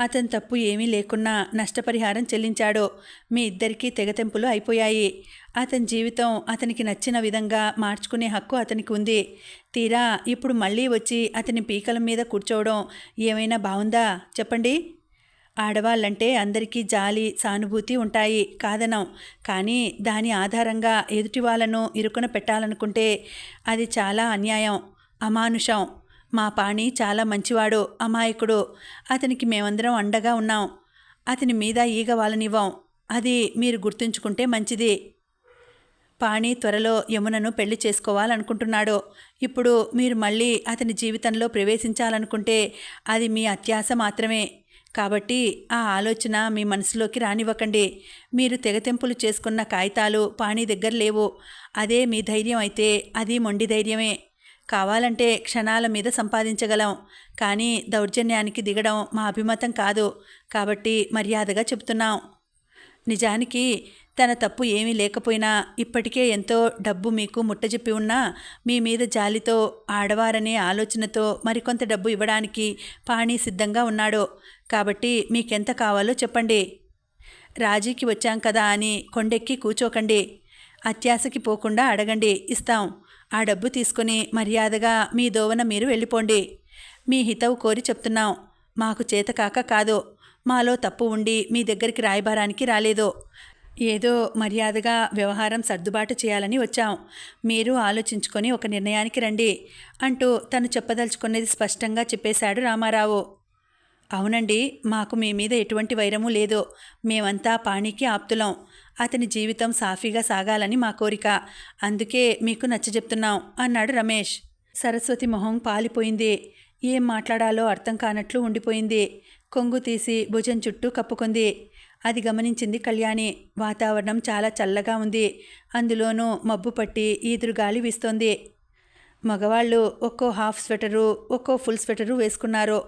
అతని తప్పు ఏమీ లేకున్నా నష్టపరిహారం చెల్లించాడు. మీ ఇద్దరికీ తెగతెంపులు అయిపోయాయి. అతని జీవితం అతనికి నచ్చిన విధంగా మార్చుకునే హక్కు అతనికి ఉంది. తీరా ఇప్పుడు మళ్ళీ వచ్చి అతని పీకల మీద కూర్చోవడం ఏమైనా బాగుందా చెప్పండి? ఆడవాళ్ళంటే అందరికీ జాలి సానుభూతి ఉంటాయి, కాదనం. కానీ దాని ఆధారంగా ఎదుటి వాళ్ళను ఇరుకున పెట్టాలనుకుంటే అది చాలా అన్యాయం, అమానుషం. మా పాణి చాలా మంచివాడు, అమాయకుడు. అతనికి మేమందరం అండగా ఉన్నాం. అతని మీద ఈగ వాళ్ళనివ్వం. అది మీరు గుర్తుంచుకుంటే మంచిది. పాణి త్వరలో యమునను పెళ్లి చేసుకోవాలనుకుంటున్నాడు. ఇప్పుడు మీరు మళ్ళీ అతని జీవితంలో ప్రవేశించాలనుకుంటే అది మీ అత్యాశ మాత్రమే. కాబట్టి ఆ ఆలోచన మీ మనసులోకి రానివ్వకండి. మీరు తెగతెంపులు చేసుకున్న కాగితాలు పాణి దగ్గర లేవు. అదే మీ ధైర్యం అయితే అది మొండి ధైర్యమే. కావాలంటే క్షణాల మీద సంపాదించగలం, కానీ దౌర్జన్యానికి దిగడం మా అభిమతం కాదు. కాబట్టి మర్యాదగా చెప్తున్నాం. నిజానికి తన తప్పు ఏమీ లేకపోయినా ఇప్పటికే ఎంతో డబ్బు మీకు ముట్టజెప్పి ఉన్నా మీ మీద జాలితో, ఆడవారనే ఆలోచనతో మరికొంత డబ్బు ఇవ్వడానికి పాణి సిద్ధంగా ఉన్నాడు. కాబట్టి మీకెంత కావాలో చెప్పండి. రాజీకి వచ్చాం కదా అని కొండెక్కి కూచోకండి. అత్యాశకి పోకుండా అడగండి, ఇస్తాం. ఆ డబ్బు తీసుకుని మర్యాదగా మీ దోవన మీరు వెళ్ళిపోండి. మీ హితవు కోరి చెప్తున్నాం. మాకు చేతకాక కాదు, మాలో తప్పు ఉండి మీ దగ్గరికి రాయబారానికి రాలేదు. ఏదో మర్యాదగా వ్యవహారం సర్దుబాటు చేయాలని వచ్చాం. మీరు ఆలోచించుకొని ఒక నిర్ణయానికి రండి అంటూ తను చెప్పదలుచుకున్నది స్పష్టంగా చెప్పేశాడు రామారావు. అవునండి, మాకు మీ మీద ఎటువంటి వైరము లేదు. మేమంతా పాణికి ఆప్తులం. అతని జీవితం సాఫీగా సాగాలని మా కోరిక. అందుకే మీకు నచ్చజెప్తున్నాం అన్నాడు రమేష్. సరస్వతి మొహం పాలిపోయింది. ఏం మాట్లాడాలో అర్థం కానట్లు ఉండిపోయింది. కొంగు తీసి భుజం చుట్టూ కప్పుకుంది. అది గమనించింది కళ్యాణి. వాతావరణం చాలా చల్లగా ఉంది. అందులోనూ మబ్బు పట్టి ఈదురుగాలి వీస్తోంది. మగవాళ్ళు ఒక్కో హాఫ్ స్వెటరు, ఒక్కో ఫుల్ స్వెటరు వేసుకున్నారు.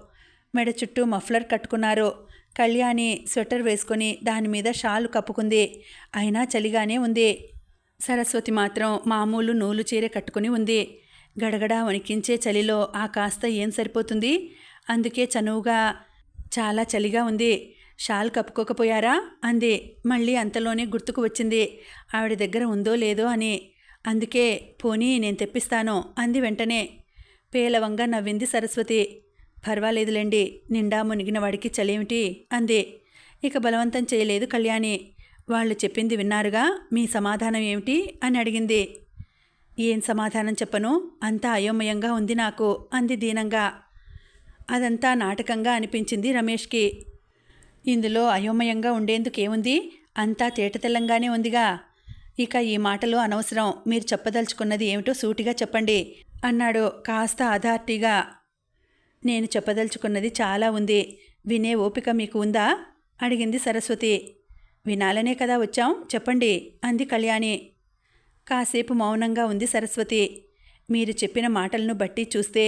మెడ చుట్టూ మఫ్లర్ కట్టుకున్నారు. కళ్యాణి స్వెటర్ వేసుకొని దానిమీద షాలు కప్పుకుంది. అయినా చలిగానే ఉంది. సరస్వతి మాత్రం మామూలు నూలు చీర కట్టుకుని ఉంది. గడగడా వణికించే చలిలో ఆ కాస్త ఏం సరిపోతుంది? అందుకే చనువుగా, చాలా చలిగా ఉంది. షాల్ కప్పుకోకపోయారా అంది. మళ్ళీ అంతలోనే గుర్తుకు వచ్చింది ఆవిడ దగ్గర ఉందో లేదో అని. అందుకే పోనీ నేను తెప్పిస్తాను అంది వెంటనే. పేలవంగా నవ్వింది సరస్వతి. పర్వాలేదులేండి, నిండా మునిగిన వాడికి చలేమిటి అంది. ఇక బలవంతం చేయలేదు కళ్యాణి. వాళ్ళు చెప్పింది విన్నారుగా, మీ సమాధానం ఏమిటి అని అడిగింది. ఏం సమాధానం చెప్పను, అంతా అయోమయంగా ఉంది నాకు అంది దీనంగా. అదంతా నాటకంగా అనిపించింది రమేష్కి. ఇందులో అయోమయంగా ఉండేందుకేముంది, అంతా తేటతెల్లంగానే ఉందిగా. ఇక ఈ మాటలు అనవసరం, మీరు చెప్పదలుచుకున్నది ఏమిటో సూటిగా చెప్పండి అన్నాడు కాస్త అథారిటీగా. నేను చెప్పదలుచుకున్నది చాలా ఉంది. వినే ఓపిక మీకు ఉందా అడిగింది సరస్వతి. వినాలనే కదా వచ్చాం, చెప్పండి అంది కళ్యాణి. కాసేపు మౌనంగా ఉంది సరస్వతి. మీరు చెప్పిన మాటలను బట్టి చూస్తే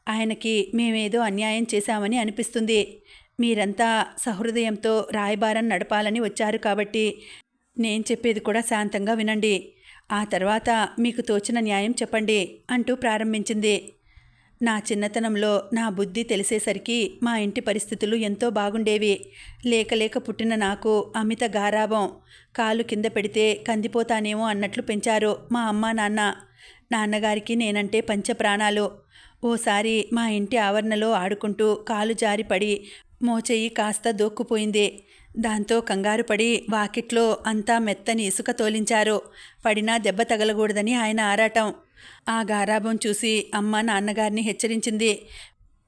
ఆయనకి మేమేదో అన్యాయం చేశామని అనిపిస్తుంది. మీరంతా సహృదయంతో రాయబారం నడపాలని వచ్చారు కాబట్టి నేను చెప్పేది కూడా శాంతంగా వినండి. ఆ తర్వాత మీకు తోచిన న్యాయం చెప్పండి అంటూ ప్రారంభించింది. నా చిన్నతనంలో నా బుద్ధి తెలిసేసరికి మా ఇంటి పరిస్థితులు ఎంతో బాగుండేవి. లేక పుట్టిన నాకు అమిత గారాబం. కాలు కింద పెడితే కందిపోతానేమో అన్నట్లు పెంచారు మా అమ్మ నాన్న. నాన్నగారికి నేనంటే పంచప్రాణాలు. ఓసారి మా ఇంటి ఆవరణలో ఆడుకుంటూ కాలు జారిపడి మోచెయ్యి కాస్త దోక్కుపోయింది. దాంతో కంగారు పడి వాకిట్లో అంతా మెత్తని ఇసుక తోలించారు. పడినా దెబ్బ తగలకూడదని ఆయన ఆరాటం. ఆ గారాబం చూసి అమ్మ నాన్నగారిని హెచ్చరించింది.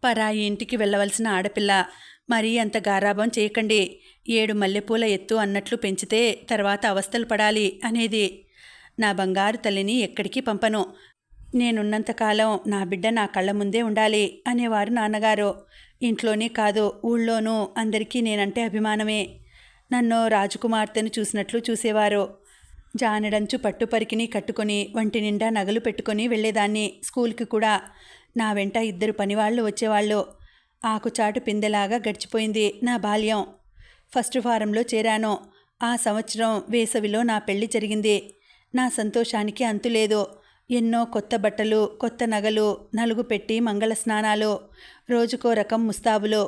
పరాయి ఇంటికి వెళ్ళవలసిన ఆడపిల్ల, మరీ అంత గారాబం చేయకండి. 7 మల్లెపూల ఎత్తు అన్నట్లు పెంచితే తర్వాత అవస్థలు పడాలి అనేది. నా బంగారు తల్లిని ఎక్కడికి పంపను. నేనున్నంతకాలం నా బిడ్డ నా కళ్ళ ముందే ఉండాలి అనేవారు నాన్నగారు. ఇంట్లోనే కాదు, ఊళ్ళోనూ అందరికీ నేనంటే అభిమానమే. నన్ను రాజకుమార్తెను చూసినట్లు చూసేవారు. జానెడంచు పట్టుపరికిని కట్టుకొని వంటి నిండా నగలు పెట్టుకొని వెళ్ళేదాన్ని. స్కూల్కి కూడా నా వెంట 2 పనివాళ్లు వచ్చేవాళ్ళు. ఆకుచాటు పిందెలాగా గడిచిపోయింది నా బాల్యం. ఫస్ట్ ఫారంలో చేరాను. ఆ సంవత్సరం వేసవిలో నా పెళ్లి జరిగింది. నా సంతోషానికి అంతులేదు. ఎన్నో కొత్త బట్టలు, కొత్త నగలు, నలుగు పెట్టి మంగళ స్నానాలు, రోజుకో రకం ముస్తాబులు,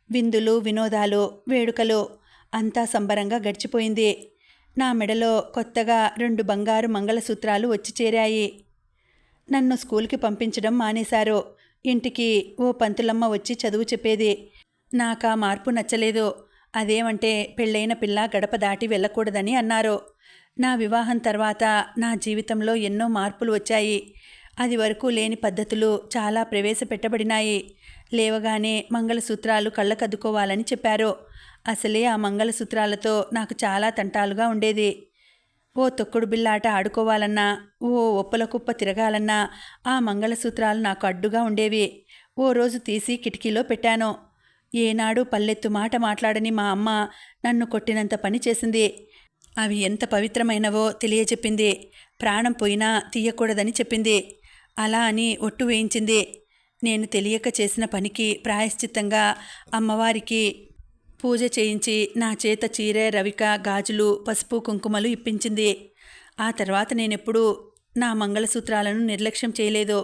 విందులు, వినోదాలు, వేడుకలు, అంతా సంబరంగా గడిచిపోయింది. నా మెడలో కొత్తగా 2 బంగారు మంగళసూత్రాలు వచ్చి చేరాయి. నన్ను స్కూల్కి పంపించడం మానేశారు. ఇంటికి ఓ పంతులమ్మ వచ్చి చదువు చెప్పేది. నాకా మార్పు నచ్చలేదు. అదేమంటే పెళ్ళైన పిల్ల గడప దాటి వెళ్ళకూడదని అన్నారు. నా వివాహం తర్వాత నా జీవితంలో ఎన్నో మార్పులు వచ్చాయి. అది వరకు లేని పద్ధతులు చాలా ప్రవేశపెట్టబడినాయి. లేవగానే మంగళసూత్రాలు కళ్ళకద్దుకోవాలని చెప్పారు. అసలే ఆ మంగళసూత్రాలతో నాకు చాలా తంటాలుగా ఉండేది. ఓ తొక్కుడు బిల్లాట ఆడుకోవాలన్నా, ఓ ఒప్పల కుప్ప తిరగాలన్నా ఆ మంగళసూత్రాలు నాకు అడ్డుగా ఉండేవి. ఓ రోజు తీసి కిటికీలో పెట్టాను. ఏనాడు పల్లెత్తు మాట మాట్లాడని మా అమ్మ నన్ను కొట్టినంత పని చేసింది. అవి ఎంత పవిత్రమైనవో తెలియచెప్పింది. ప్రాణం పోయినా తీయకూడదని చెప్పింది. అలా అని ఒట్టు వేయించింది. నేను తెలియక చేసిన పనికి ప్రాయశ్చిత్తంగా అమ్మవారికి పూజ చేయించి నా చేత చీరె, రవిక, గాజులు, పసుపు, కుంకుమలు ఇప్పించింది. ఆ తర్వాత నేనెప్పుడూ నా మంగళసూత్రాలను నిర్లక్ష్యం చేయలేదు.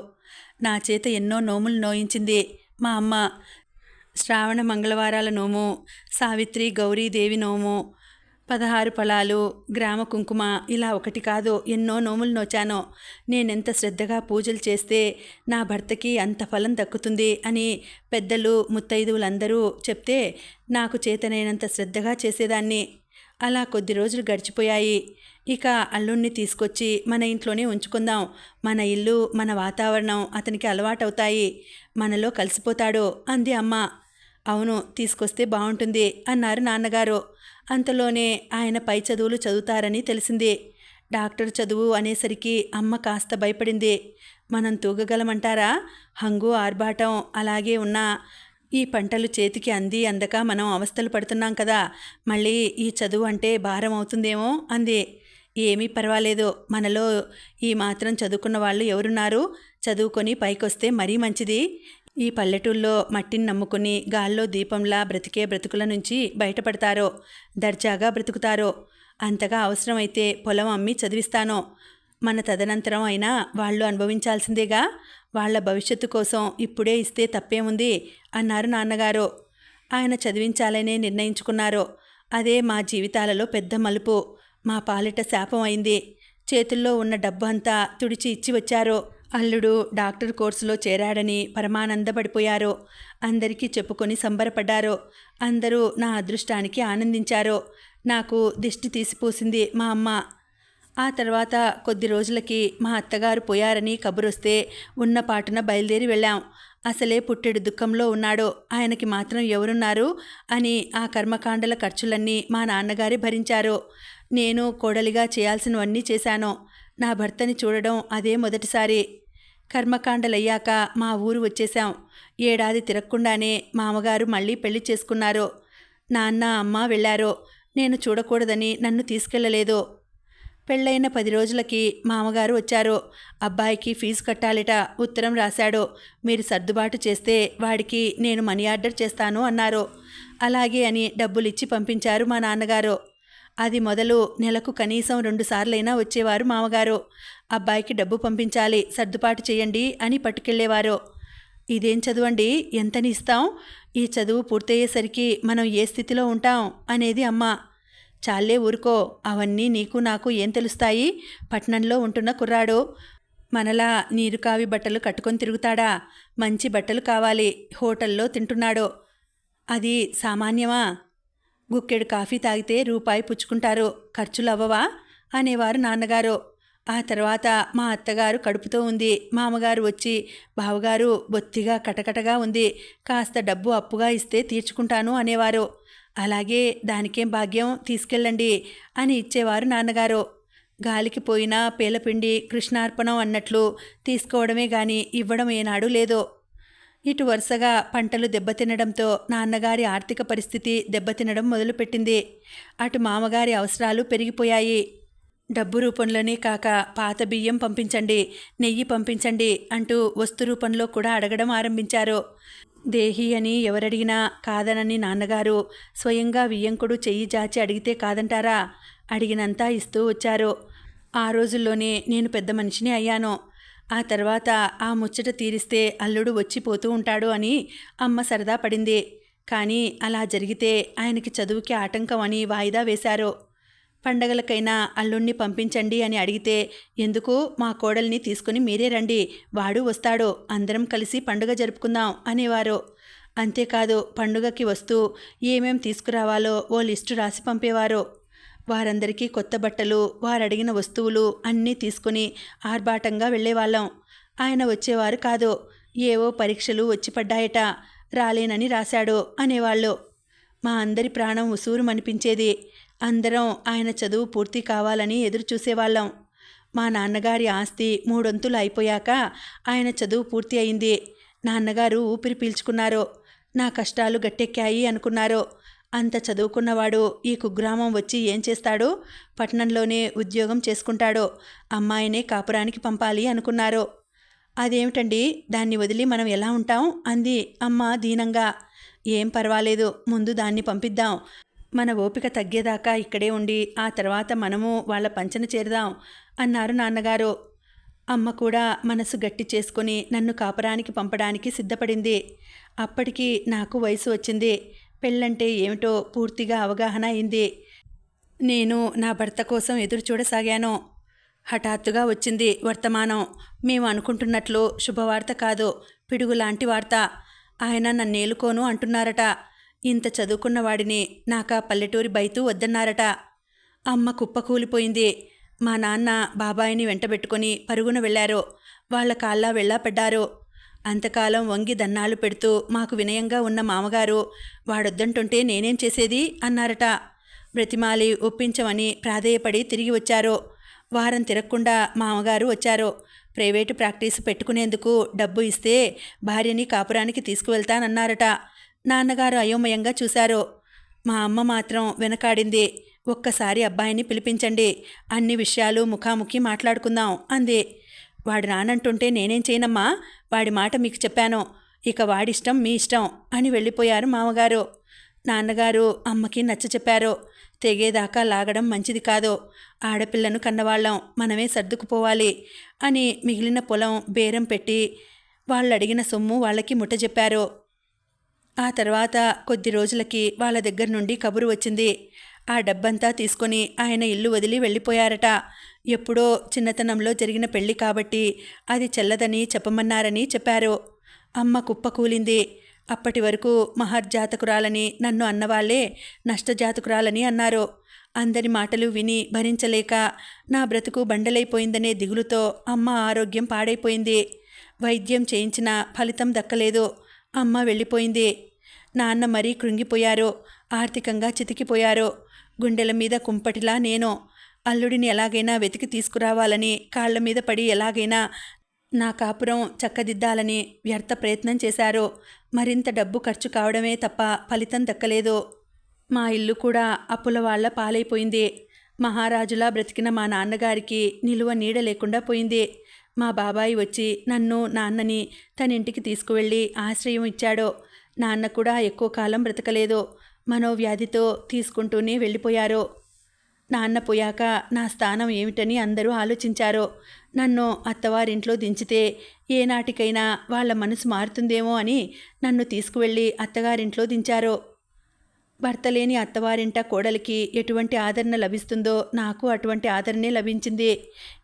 నా చేత ఎన్నో నోములు నోయించింది మా అమ్మ. శ్రావణ మంగళవారాల నోము, సావిత్రి, గౌరీదేవి నోము, 16 ఫలాలు, గ్రామ కుంకుమ, ఇలా ఒకటి కాదు ఎన్నో నోములు నోచాను. నేనెంత శ్రద్ధగా పూజలు చేస్తే నా భర్తకి అంత ఫలం దక్కుతుంది అని పెద్దలు, ముత్తైదువులందరూ చెప్తే నాకు చేతనైనంత శ్రద్ధగా చేసేదాన్ని. అలా కొద్ది రోజులు గడిచిపోయాయి. ఇక అల్లుణ్ణి తీసుకొచ్చి మన ఇంట్లోనే ఉంచుకుందాం. మన ఇల్లు, మన వాతావరణం అతనికి అలవాటవుతాయి. మనలో కలిసిపోతాడు అంది అమ్మ. అవును, తీసుకొస్తే బాగుంటుంది అన్నారు నాన్నగారు. అంతలోనే ఆయన పై చదువులు చదువుతారని తెలిసింది. డాక్టర్ చదువు అనేసరికి అమ్మ కాస్త భయపడింది. మనం తూగగలమంటారా? హంగు ఆర్భాటం అలాగే ఉన్నా ఈ పంటలు చేతికి అందక మనం అవస్థలు పడుతున్నాం కదా, మళ్ళీ ఈ చదువు అంటే భారం అవుతుందేమో అంది. ఏమీ పర్వాలేదు, మనలో ఈ మాత్రం చదువుకున్న వాళ్ళు ఎవరున్నారు? చదువుకొని పైకొస్తే మరీ మంచిది. ఈ పల్లెటూళ్ళలో మట్టిని నమ్ముకుని గాల్లో దీపంలా బ్రతికే బ్రతుకుల నుంచి బయటపడతారో, దర్జాగా బ్రతుకుతారో. అంతగా అవసరమైతే పొలం అమ్మి చదివిస్తాను. మన తదనంతరం అయినా వాళ్ళు అనుభవించాల్సిందేగా. వాళ్ల భవిష్యత్తు కోసం ఇప్పుడే ఇస్తే తప్పేముంది అన్నారు నాన్నగారు. ఆయన చదివించాలనే నిర్ణయించుకున్నారు. అదే మా జీవితాలలో పెద్ద మలుపు. మా పాలిట శాపం అయింది. చేతుల్లో ఉన్న డబ్బు అంతా తుడిచి ఇచ్చి వచ్చారు. అల్లుడు డాక్టర్ కోర్సులో చేరాడని పరమానందపడిపోయారు. అందరికీ చెప్పుకొని సంబరపడ్డారు. అందరూ నా అదృష్టానికి ఆనందించారు. నాకు దిష్టి తీసిపోసింది మా అమ్మ. ఆ తర్వాత కొద్ది రోజులకి మా అత్తగారు పోయారని కబురొస్తే ఉన్న పాటున బయలుదేరి వెళ్ళాం. అసలే పుట్టెడు దుఃఖంలో ఉన్నాడు. ఆయనకి మాత్రం ఎవరున్నారు అని ఆ కర్మకాండల ఖర్చులన్నీ మా నాన్నగారే భరించారు. నేను కోడలిగా చేయాల్సినవన్నీ చేశాను. నా భర్తని చూడడం అదే మొదటిసారి. కర్మకాండలయ్యాక మా ఊరు వచ్చేశాం. ఏడాది తిరగకుండానే మామగారు మళ్ళీ పెళ్లి చేసుకున్నారు. నాన్న, అమ్మ వెళ్ళారు. నేను చూడకూడదని నన్ను తీసుకెళ్లలేదు. పెళ్ళైన 10 రోజులకి మామగారు వచ్చారు. అబ్బాయికి ఫీజు కట్టాలిట. ఉత్తరం రాశాడు. మీరు సర్దుబాటు చేస్తే వాడికి నేను మనీ ఆర్డర్ చేస్తాను అన్నారు. అలాగే అని డబ్బులిచ్చి పంపించారు మా నాన్నగారు. అది మొదలు నెలకు కనీసం 2 సార్లైనా వచ్చేవారు మామగారు. అబ్బాయికి డబ్బు పంపించాలి, సర్దుబాటు చేయండి అని పట్టుకెళ్లేవారు. ఇదేం చదువండి, ఎంతని ఇస్తాం? ఈ చదువు పూర్తయ్యేసరికి మనం ఏ స్థితిలో ఉంటాం అనేది అమ్మ. చాలే ఊరుకో, అవన్నీ నీకు నాకు ఏం తెలుస్తాయి? పట్నంలో ఉంటున్న కుర్రాడు మనలా నీరు కావి బట్టలు కట్టుకొని తిరుగుతాడా? మంచి బట్టలు కావాలి. హోటల్లో తింటున్నాడు. అది సామాన్యమా? గుక్కెడు కాఫీ తాగితే రూపాయి పుచ్చుకుంటారు. ఖర్చులు అవ్వవా అనేవారు నాన్నగారు. ఆ తర్వాత మా అత్తగారు కడుపుతో ఉంది. మామగారు వచ్చి, బావగారు బొత్తిగా కటకటగా ఉంది, కాస్త డబ్బు అప్పుగా ఇస్తే తీర్చుకుంటాను అనేవారు. అలాగే, దానికేం భాగ్యం, తీసుకెళ్ళండి అని ఇచ్చేవారు నాన్నగారు. గాలికి పోయినా పేలపిండి కృష్ణార్పణం అన్నట్లు తీసుకోవడమే గాని ఇవ్వడం ఏనాడు లేదు. ఇటు వరుసగా పంటలు దెబ్బతినడంతో నాన్నగారి ఆర్థిక పరిస్థితి దెబ్బతినడం మొదలుపెట్టింది. అటు మామగారి అవసరాలు పెరిగిపోయాయి. డబ్బు రూపంలోనే కాక పాత బియ్యం పంపించండి, నెయ్యి పంపించండి అంటూ వస్తు రూపంలో కూడా అడగడం ఆరంభించారు. దేహి అని ఎవరడిగినా కాదనని నాన్నగారు స్వయంగా వియ్యంకుడు చెయ్యి జాచి అడిగితే కాదంటారా? అడిగినంతా ఇస్తూ వచ్చారు. ఆ రోజుల్లోనే నేను పెద్ద మనిషిని అయ్యాను. ఆ తర్వాత ఆ ముచ్చట తీరిస్తే అల్లుడు వచ్చిపోతూ ఉంటాడు అని అమ్మ సరదా పడింది. కానీ అలా జరిగితే ఆయనకి చదువుకి ఆటంకం అని వాయిదా వేశారు. పండగలకైనా అల్లుణ్ణి పంపించండి అని అడిగితే, ఎందుకు, మా కోడల్ని తీసుకుని మీరే రండి, వాడు వస్తాడు, అందరం కలిసి పండుగ జరుపుకుందాం అనేవారు. అంతేకాదు, పండుగకి వస్తూ ఏమేం తీసుకురావాలో ఓ లిస్టు రాసి పంపేవారు. వారందరికీ కొత్త బట్టలు, వారడిగిన వస్తువులు అన్నీ తీసుకుని ఆర్భాటంగా వెళ్ళేవాళ్ళం. ఆయన వచ్చేవారు కాదు. ఏవో పరీక్షలు వచ్చి పడ్డాయట, రాలేనని రాశాడు అనేవాళ్ళు. మా అందరి ప్రాణం ఉసూరుమనిపించేది. అందరం ఆయన చదువు పూర్తి కావాలని ఎదురు చూసేవాళ్ళం. మా నాన్నగారి ఆస్తి 3 వంతులు అయిపోయాక ఆయన చదువు పూర్తి అయింది. నాన్నగారు ఊపిరి పీల్చుకున్నారు. నా కష్టాలు గట్టెక్కాయి అనుకున్నారో. అంత చదువుకున్నవాడు ఈ కుగ్రామం వచ్చి ఏం చేస్తాడో, పట్టణంలోనే ఉద్యోగం చేసుకుంటాడో, అమ్మాయినే కాపురానికి పంపాలి అనుకున్నారో. అదేమిటండి, దాన్ని వదిలి మనం ఎలా ఉంటాం అంది అమ్మ దీనంగా. ఏం పర్వాలేదు, ముందు దాన్ని పంపిద్దాం. మన ఓపిక తగ్గేదాకా ఇక్కడే ఉండి ఆ తర్వాత మనము వాళ్ళ పంచన చేరదాం అన్నారు నాన్నగారు. అమ్మ కూడా మనసు గట్టి చేసుకుని నన్ను కాపురానికి పంపడానికి సిద్ధపడింది. అప్పటికి నాకు వయసు వచ్చింది. పెళ్ళంటే ఏమిటో పూర్తిగా అవగాహన అయింది. నేను నా భర్త కోసం ఎదురు చూడసాగాను. హఠాత్తుగా వచ్చింది వర్తమానం. మేము అనుకుంటున్నట్లు శుభవార్త కాదు, పిడుగులాంటి వార్త. ఆయన నన్నేలుకోను అంటున్నారట. ఇంత చదువుకున్న వాడిని నాకా పల్లెటూరి బయతూ వద్దన్నారట. అమ్మ కుప్పకూలిపోయింది. మా నాన్న బాబాయిని వెంటబెట్టుకుని పరుగున వెళ్లారు. వాళ్ళ కాళ్ళ వెళ్ళా పడ్డారు. అంతకాలం వంగి దన్నాలు పెడుతూ మాకు వినయంగా ఉన్న మామగారు వాడొద్దంటుంటే నేనేం చేసేది అన్నారట. బ్రతిమాలి ఒప్పించమని ప్రాధేయపడి తిరిగి వచ్చారు. వారం తిరగకుండా మామగారు వచ్చారు. ప్రైవేటు ప్రాక్టీసు పెట్టుకునేందుకు డబ్బు ఇస్తే భార్యని కాపురానికి తీసుకువెళ్తానన్నారట. నాన్నగారు అయోమయంగా చూశారు. మా అమ్మ మాత్రం వెనకాడింది. ఒక్కసారి అబ్బాయిని పిలిపించండి, అన్ని విషయాలు ముఖాముఖి మాట్లాడుకుందాం అంది. వాడు రానంటుంటే నేనేం చేయనమ్మా, వాడి మాట మీకు చెప్పాను, ఇక వాడిష్టం మీ ఇష్టం అని వెళ్ళిపోయారు మామగారు. నాన్నగారు అమ్మకి నచ్చ చెప్పారు. తెగేదాకా లాగడం మంచిది కాదు, ఆడపిల్లను కన్నవాళ్ళం, మనమే సర్దుకుపోవాలి అని మిగిలిన పొలం బేరం పెట్టి వాళ్ళడిగిన సొమ్ము వాళ్ళకి ముట్టజెప్పారు. ఆ తర్వాత కొద్ది రోజులకి వాళ్ళ దగ్గర నుండి కబురు వచ్చింది. ఆ డబ్బంతా తీసుకొని ఆయన ఇల్లు వదిలి వెళ్ళిపోయారట. ఎప్పుడో చిన్నతనంలో జరిగిన పెళ్లి కాబట్టి అది చెల్లదని చెప్పమన్నారని చెప్పారు. అమ్మ కుప్పకూలింది. అప్పటి వరకు మహర్జాతకురాలని నన్ను అన్నవాళ్లే నష్టజాతకురాలని అన్నారు. అందరి మాటలు విని భరించలేక నా బ్రతుకు బండలైపోయిందనే దిగులుతో అమ్మ ఆరోగ్యం పాడైపోయింది. వైద్యం చేయించినా ఫలితం దక్కలేదు. అమ్మ వెళ్ళిపోయింది. నాన్న మరీ కృంగిపోయారు. ఆర్థికంగా చితికిపోయారు. గుండెల మీద కుంపటిలా నేను. అల్లుడిని ఎలాగైనా వెతికి తీసుకురావాలని కాళ్ల మీద పడి ఎలాగైనా నా కాపురం చక్కదిద్దాలని వ్యర్థ ప్రయత్నం చేశారు. మరింత డబ్బు ఖర్చు కావడమే తప్ప ఫలితం దక్కలేదు. మా ఇల్లు కూడా అప్పుల వాళ్ల పాలైపోయింది. మహారాజులా బ్రతికిన మా నాన్నగారికి నిలువ నీడ లేకుండా పోయింది. మా బాబాయి వచ్చి నన్ను నాన్నని తన ఇంటికి తీసుకువెళ్ళి ఆశ్రయం ఇచ్చాడు. నాన్న కూడా ఎక్కువ కాలం బ్రతకలేదు. మనోవ్యాధితో తీసుకుంటూనే వెళ్ళిపోయారు. నాన్న పోయాక నా స్థానం ఏమిటని అందరూ ఆలోచించారు. నన్ను అత్తవారింట్లో దించితే ఏనాటికైనా వాళ్ళ మనసు మారుతుందేమో అని నన్ను తీసుకువెళ్ళి అత్తగారింట్లో దించారు. భర్త లేని అత్తవారింట కోడలికి ఎటువంటి ఆదరణ లభిస్తుందో నాకు అటువంటి ఆదరణే లభించింది.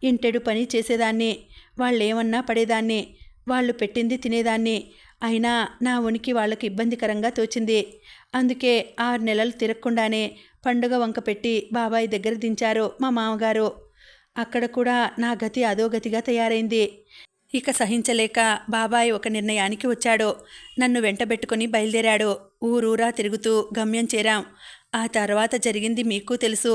ఇంటెడు పని చేసేదాన్ని, వాళ్ళేమన్నా పడేదాన్ని, వాళ్ళు పెట్టింది తినేదాన్ని. అయినా నా ఉనికి వాళ్ళకి ఇబ్బందికరంగా తోచింది. అందుకే 6 నెలలు తిరగకుండానే పండుగ వంక పెట్టి బాబాయ్ దగ్గర దించారు మా మామగారు. అక్కడ కూడా నా గతి అధోగతిగా తయారైంది. ఇక సహించలేక బాబాయ్ ఒక నిర్ణయానికి వచ్చాడు. నన్ను వెంటబెట్టుకుని బయలుదేరాడు. ఊరూరా తిరుగుతూ గమ్యం చేరాం. ఆ తర్వాత జరిగింది మీకు తెలుసు.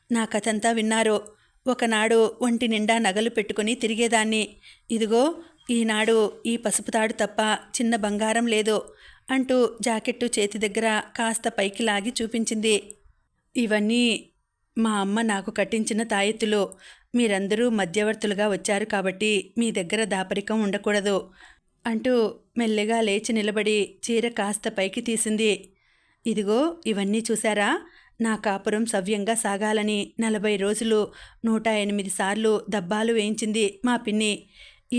నా కథంతా విన్నారు. ఒకనాడు ఒంటి నిండా నగలు పెట్టుకుని తిరిగేదాన్ని. ఇదిగో ఈనాడు ఈ పసుపు తాడు తప్ప చిన్న బంగారం లేదు అంటూ జాకెట్టు చేతి దగ్గర కాస్త పైకి లాగి చూపించింది. ఇవన్నీ మా అమ్మ నాకు కట్టించిన తాయెత్తులు. మీరందరూ మధ్యవర్తులుగా వచ్చారు కాబట్టి మీ దగ్గర దాపరికం ఉండకూడదు అంటూ మెల్లగా లేచి నిలబడి చీర కాస్త పైకి తీసింది. ఇదిగో ఇవన్నీ చూశారా? నా కాపురం సవ్యంగా సాగాలని 40 రోజులు 108 సార్లు దబ్బాలు వేయించింది మా పిన్ని.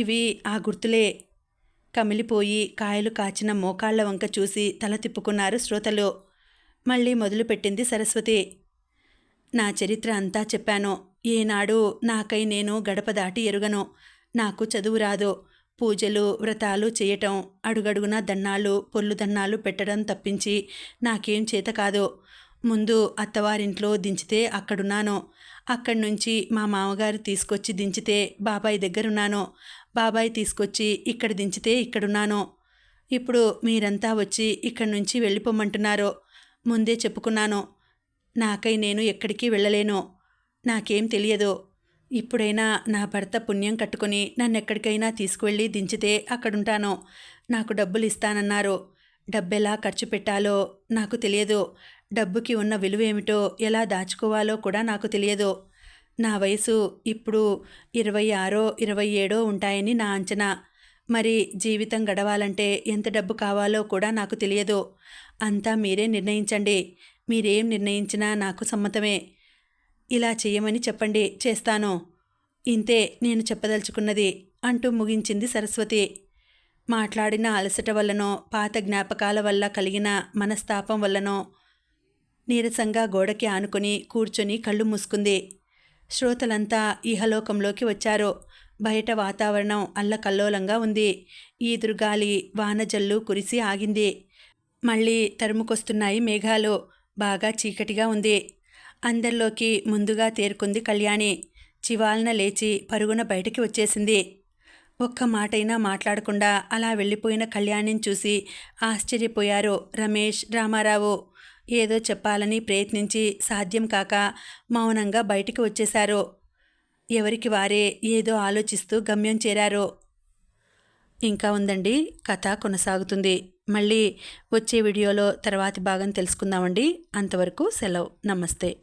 ఇవి ఆ గుర్తులే. కమిలిపోయి కాయలు కాచిన మోకాళ్ల వంక చూసి తల తిప్పుకున్నారు శ్రోతలు. మళ్ళీ మొదలుపెట్టింది సరస్వతి. నా చరిత్ర అంతా చెప్పాను. ఏనాడు నాకై నేను గడప దాటి ఎరుగను. నాకు చదువు రాదు. పూజలు వ్రతాలు చేయటం, అడుగడుగునా దన్నాలు పొల్లు దన్నాలు పెట్టడం తప్పించి నాకేం చేత కాదు. ముందు అత్తవారింట్లో దించితే అక్కడున్నాను. అక్కడి నుంచి మా మామగారు తీసుకొచ్చి దించితే బాబాయ్ దగ్గరున్నాను. బాబాయ్ తీసుకొచ్చి ఇక్కడ దించితే ఇక్కడున్నాను. ఇప్పుడు మీరంతా వచ్చి ఇక్కడి నుంచి వెళ్ళిపోమంటున్నారు. ముందే చెప్పుకున్నాను, నాకై నేను ఎక్కడికి వెళ్ళలేను. నాకేం తెలియదు. ఇప్పుడైనా నా భర్త పుణ్యం కట్టుకుని నన్నెక్కడికైనా తీసుకువెళ్ళి దించితే అక్కడుంటాను. నాకు డబ్బులు ఇస్తానన్నారు. డబ్బెలా ఖర్చు పెట్టాలో నాకు తెలియదు. డబ్బుకి ఉన్న విలువేమిటో ఎలా దాచుకోవాలో కూడా నాకు తెలియదు. నా వయసు ఇప్పుడు 26 27 ఉంటాయని నా అంచనా. మరి జీవితం గడవాలంటే ఎంత డబ్బు కావాలో కూడా నాకు తెలియదు. అంతా మీరే నిర్ణయించండి. మీరేం నిర్ణయించినా నాకు సమ్మతమే. ఇలా చెయ్యమని చెప్పండి, చేస్తాను. ఇంతే నేను చెప్పదలుచుకున్నది అంటూ ముగించింది సరస్వతి. మాట్లాడిన అలసట వల్లనో, పాత జ్ఞాపకాల వల్ల కలిగిన మనస్తాపం వల్లనో నీరసంగా గోడకి ఆనుకొని కూర్చొని కళ్ళు మూసుకుంది. శ్రోతలంతా ఇహలోకంలోకి వచ్చారు. బయట వాతావరణం అల్లకల్లోలంగా ఉంది. ఈదురుగాలి, వానజల్లు కురిసి ఆగింది. మళ్ళీ తరుముకొస్తున్నాయి మేఘాలు. బాగా చీకటిగా ఉంది. అందరిలోకి ముందుగా తేరుకుంది కళ్యాణి. చివాలన లేచి పరుగున బయటికి వచ్చేసింది. ఒక్క మాటైనా మాట్లాడకుండా అలా వెళ్ళిపోయిన కళ్యాణిని చూసి ఆశ్చర్యపోయారు రమేష్, రామారావు. ఏదో చెప్పాలని ప్రయత్నించి సాధ్యం కాక మౌనంగా బయటికి వచ్చేశారు. ఎవరికి వారే ఏదో ఆలోచిస్తూ గమ్యం చేరారు. ఇంకా ఉందండి, కథ కొనసాగుతుంది. మళ్ళీ వచ్చే వీడియోలో తర్వాతి భాగం తెలుసుకుందామండి. అంతవరకు సెలవు. నమస్తే.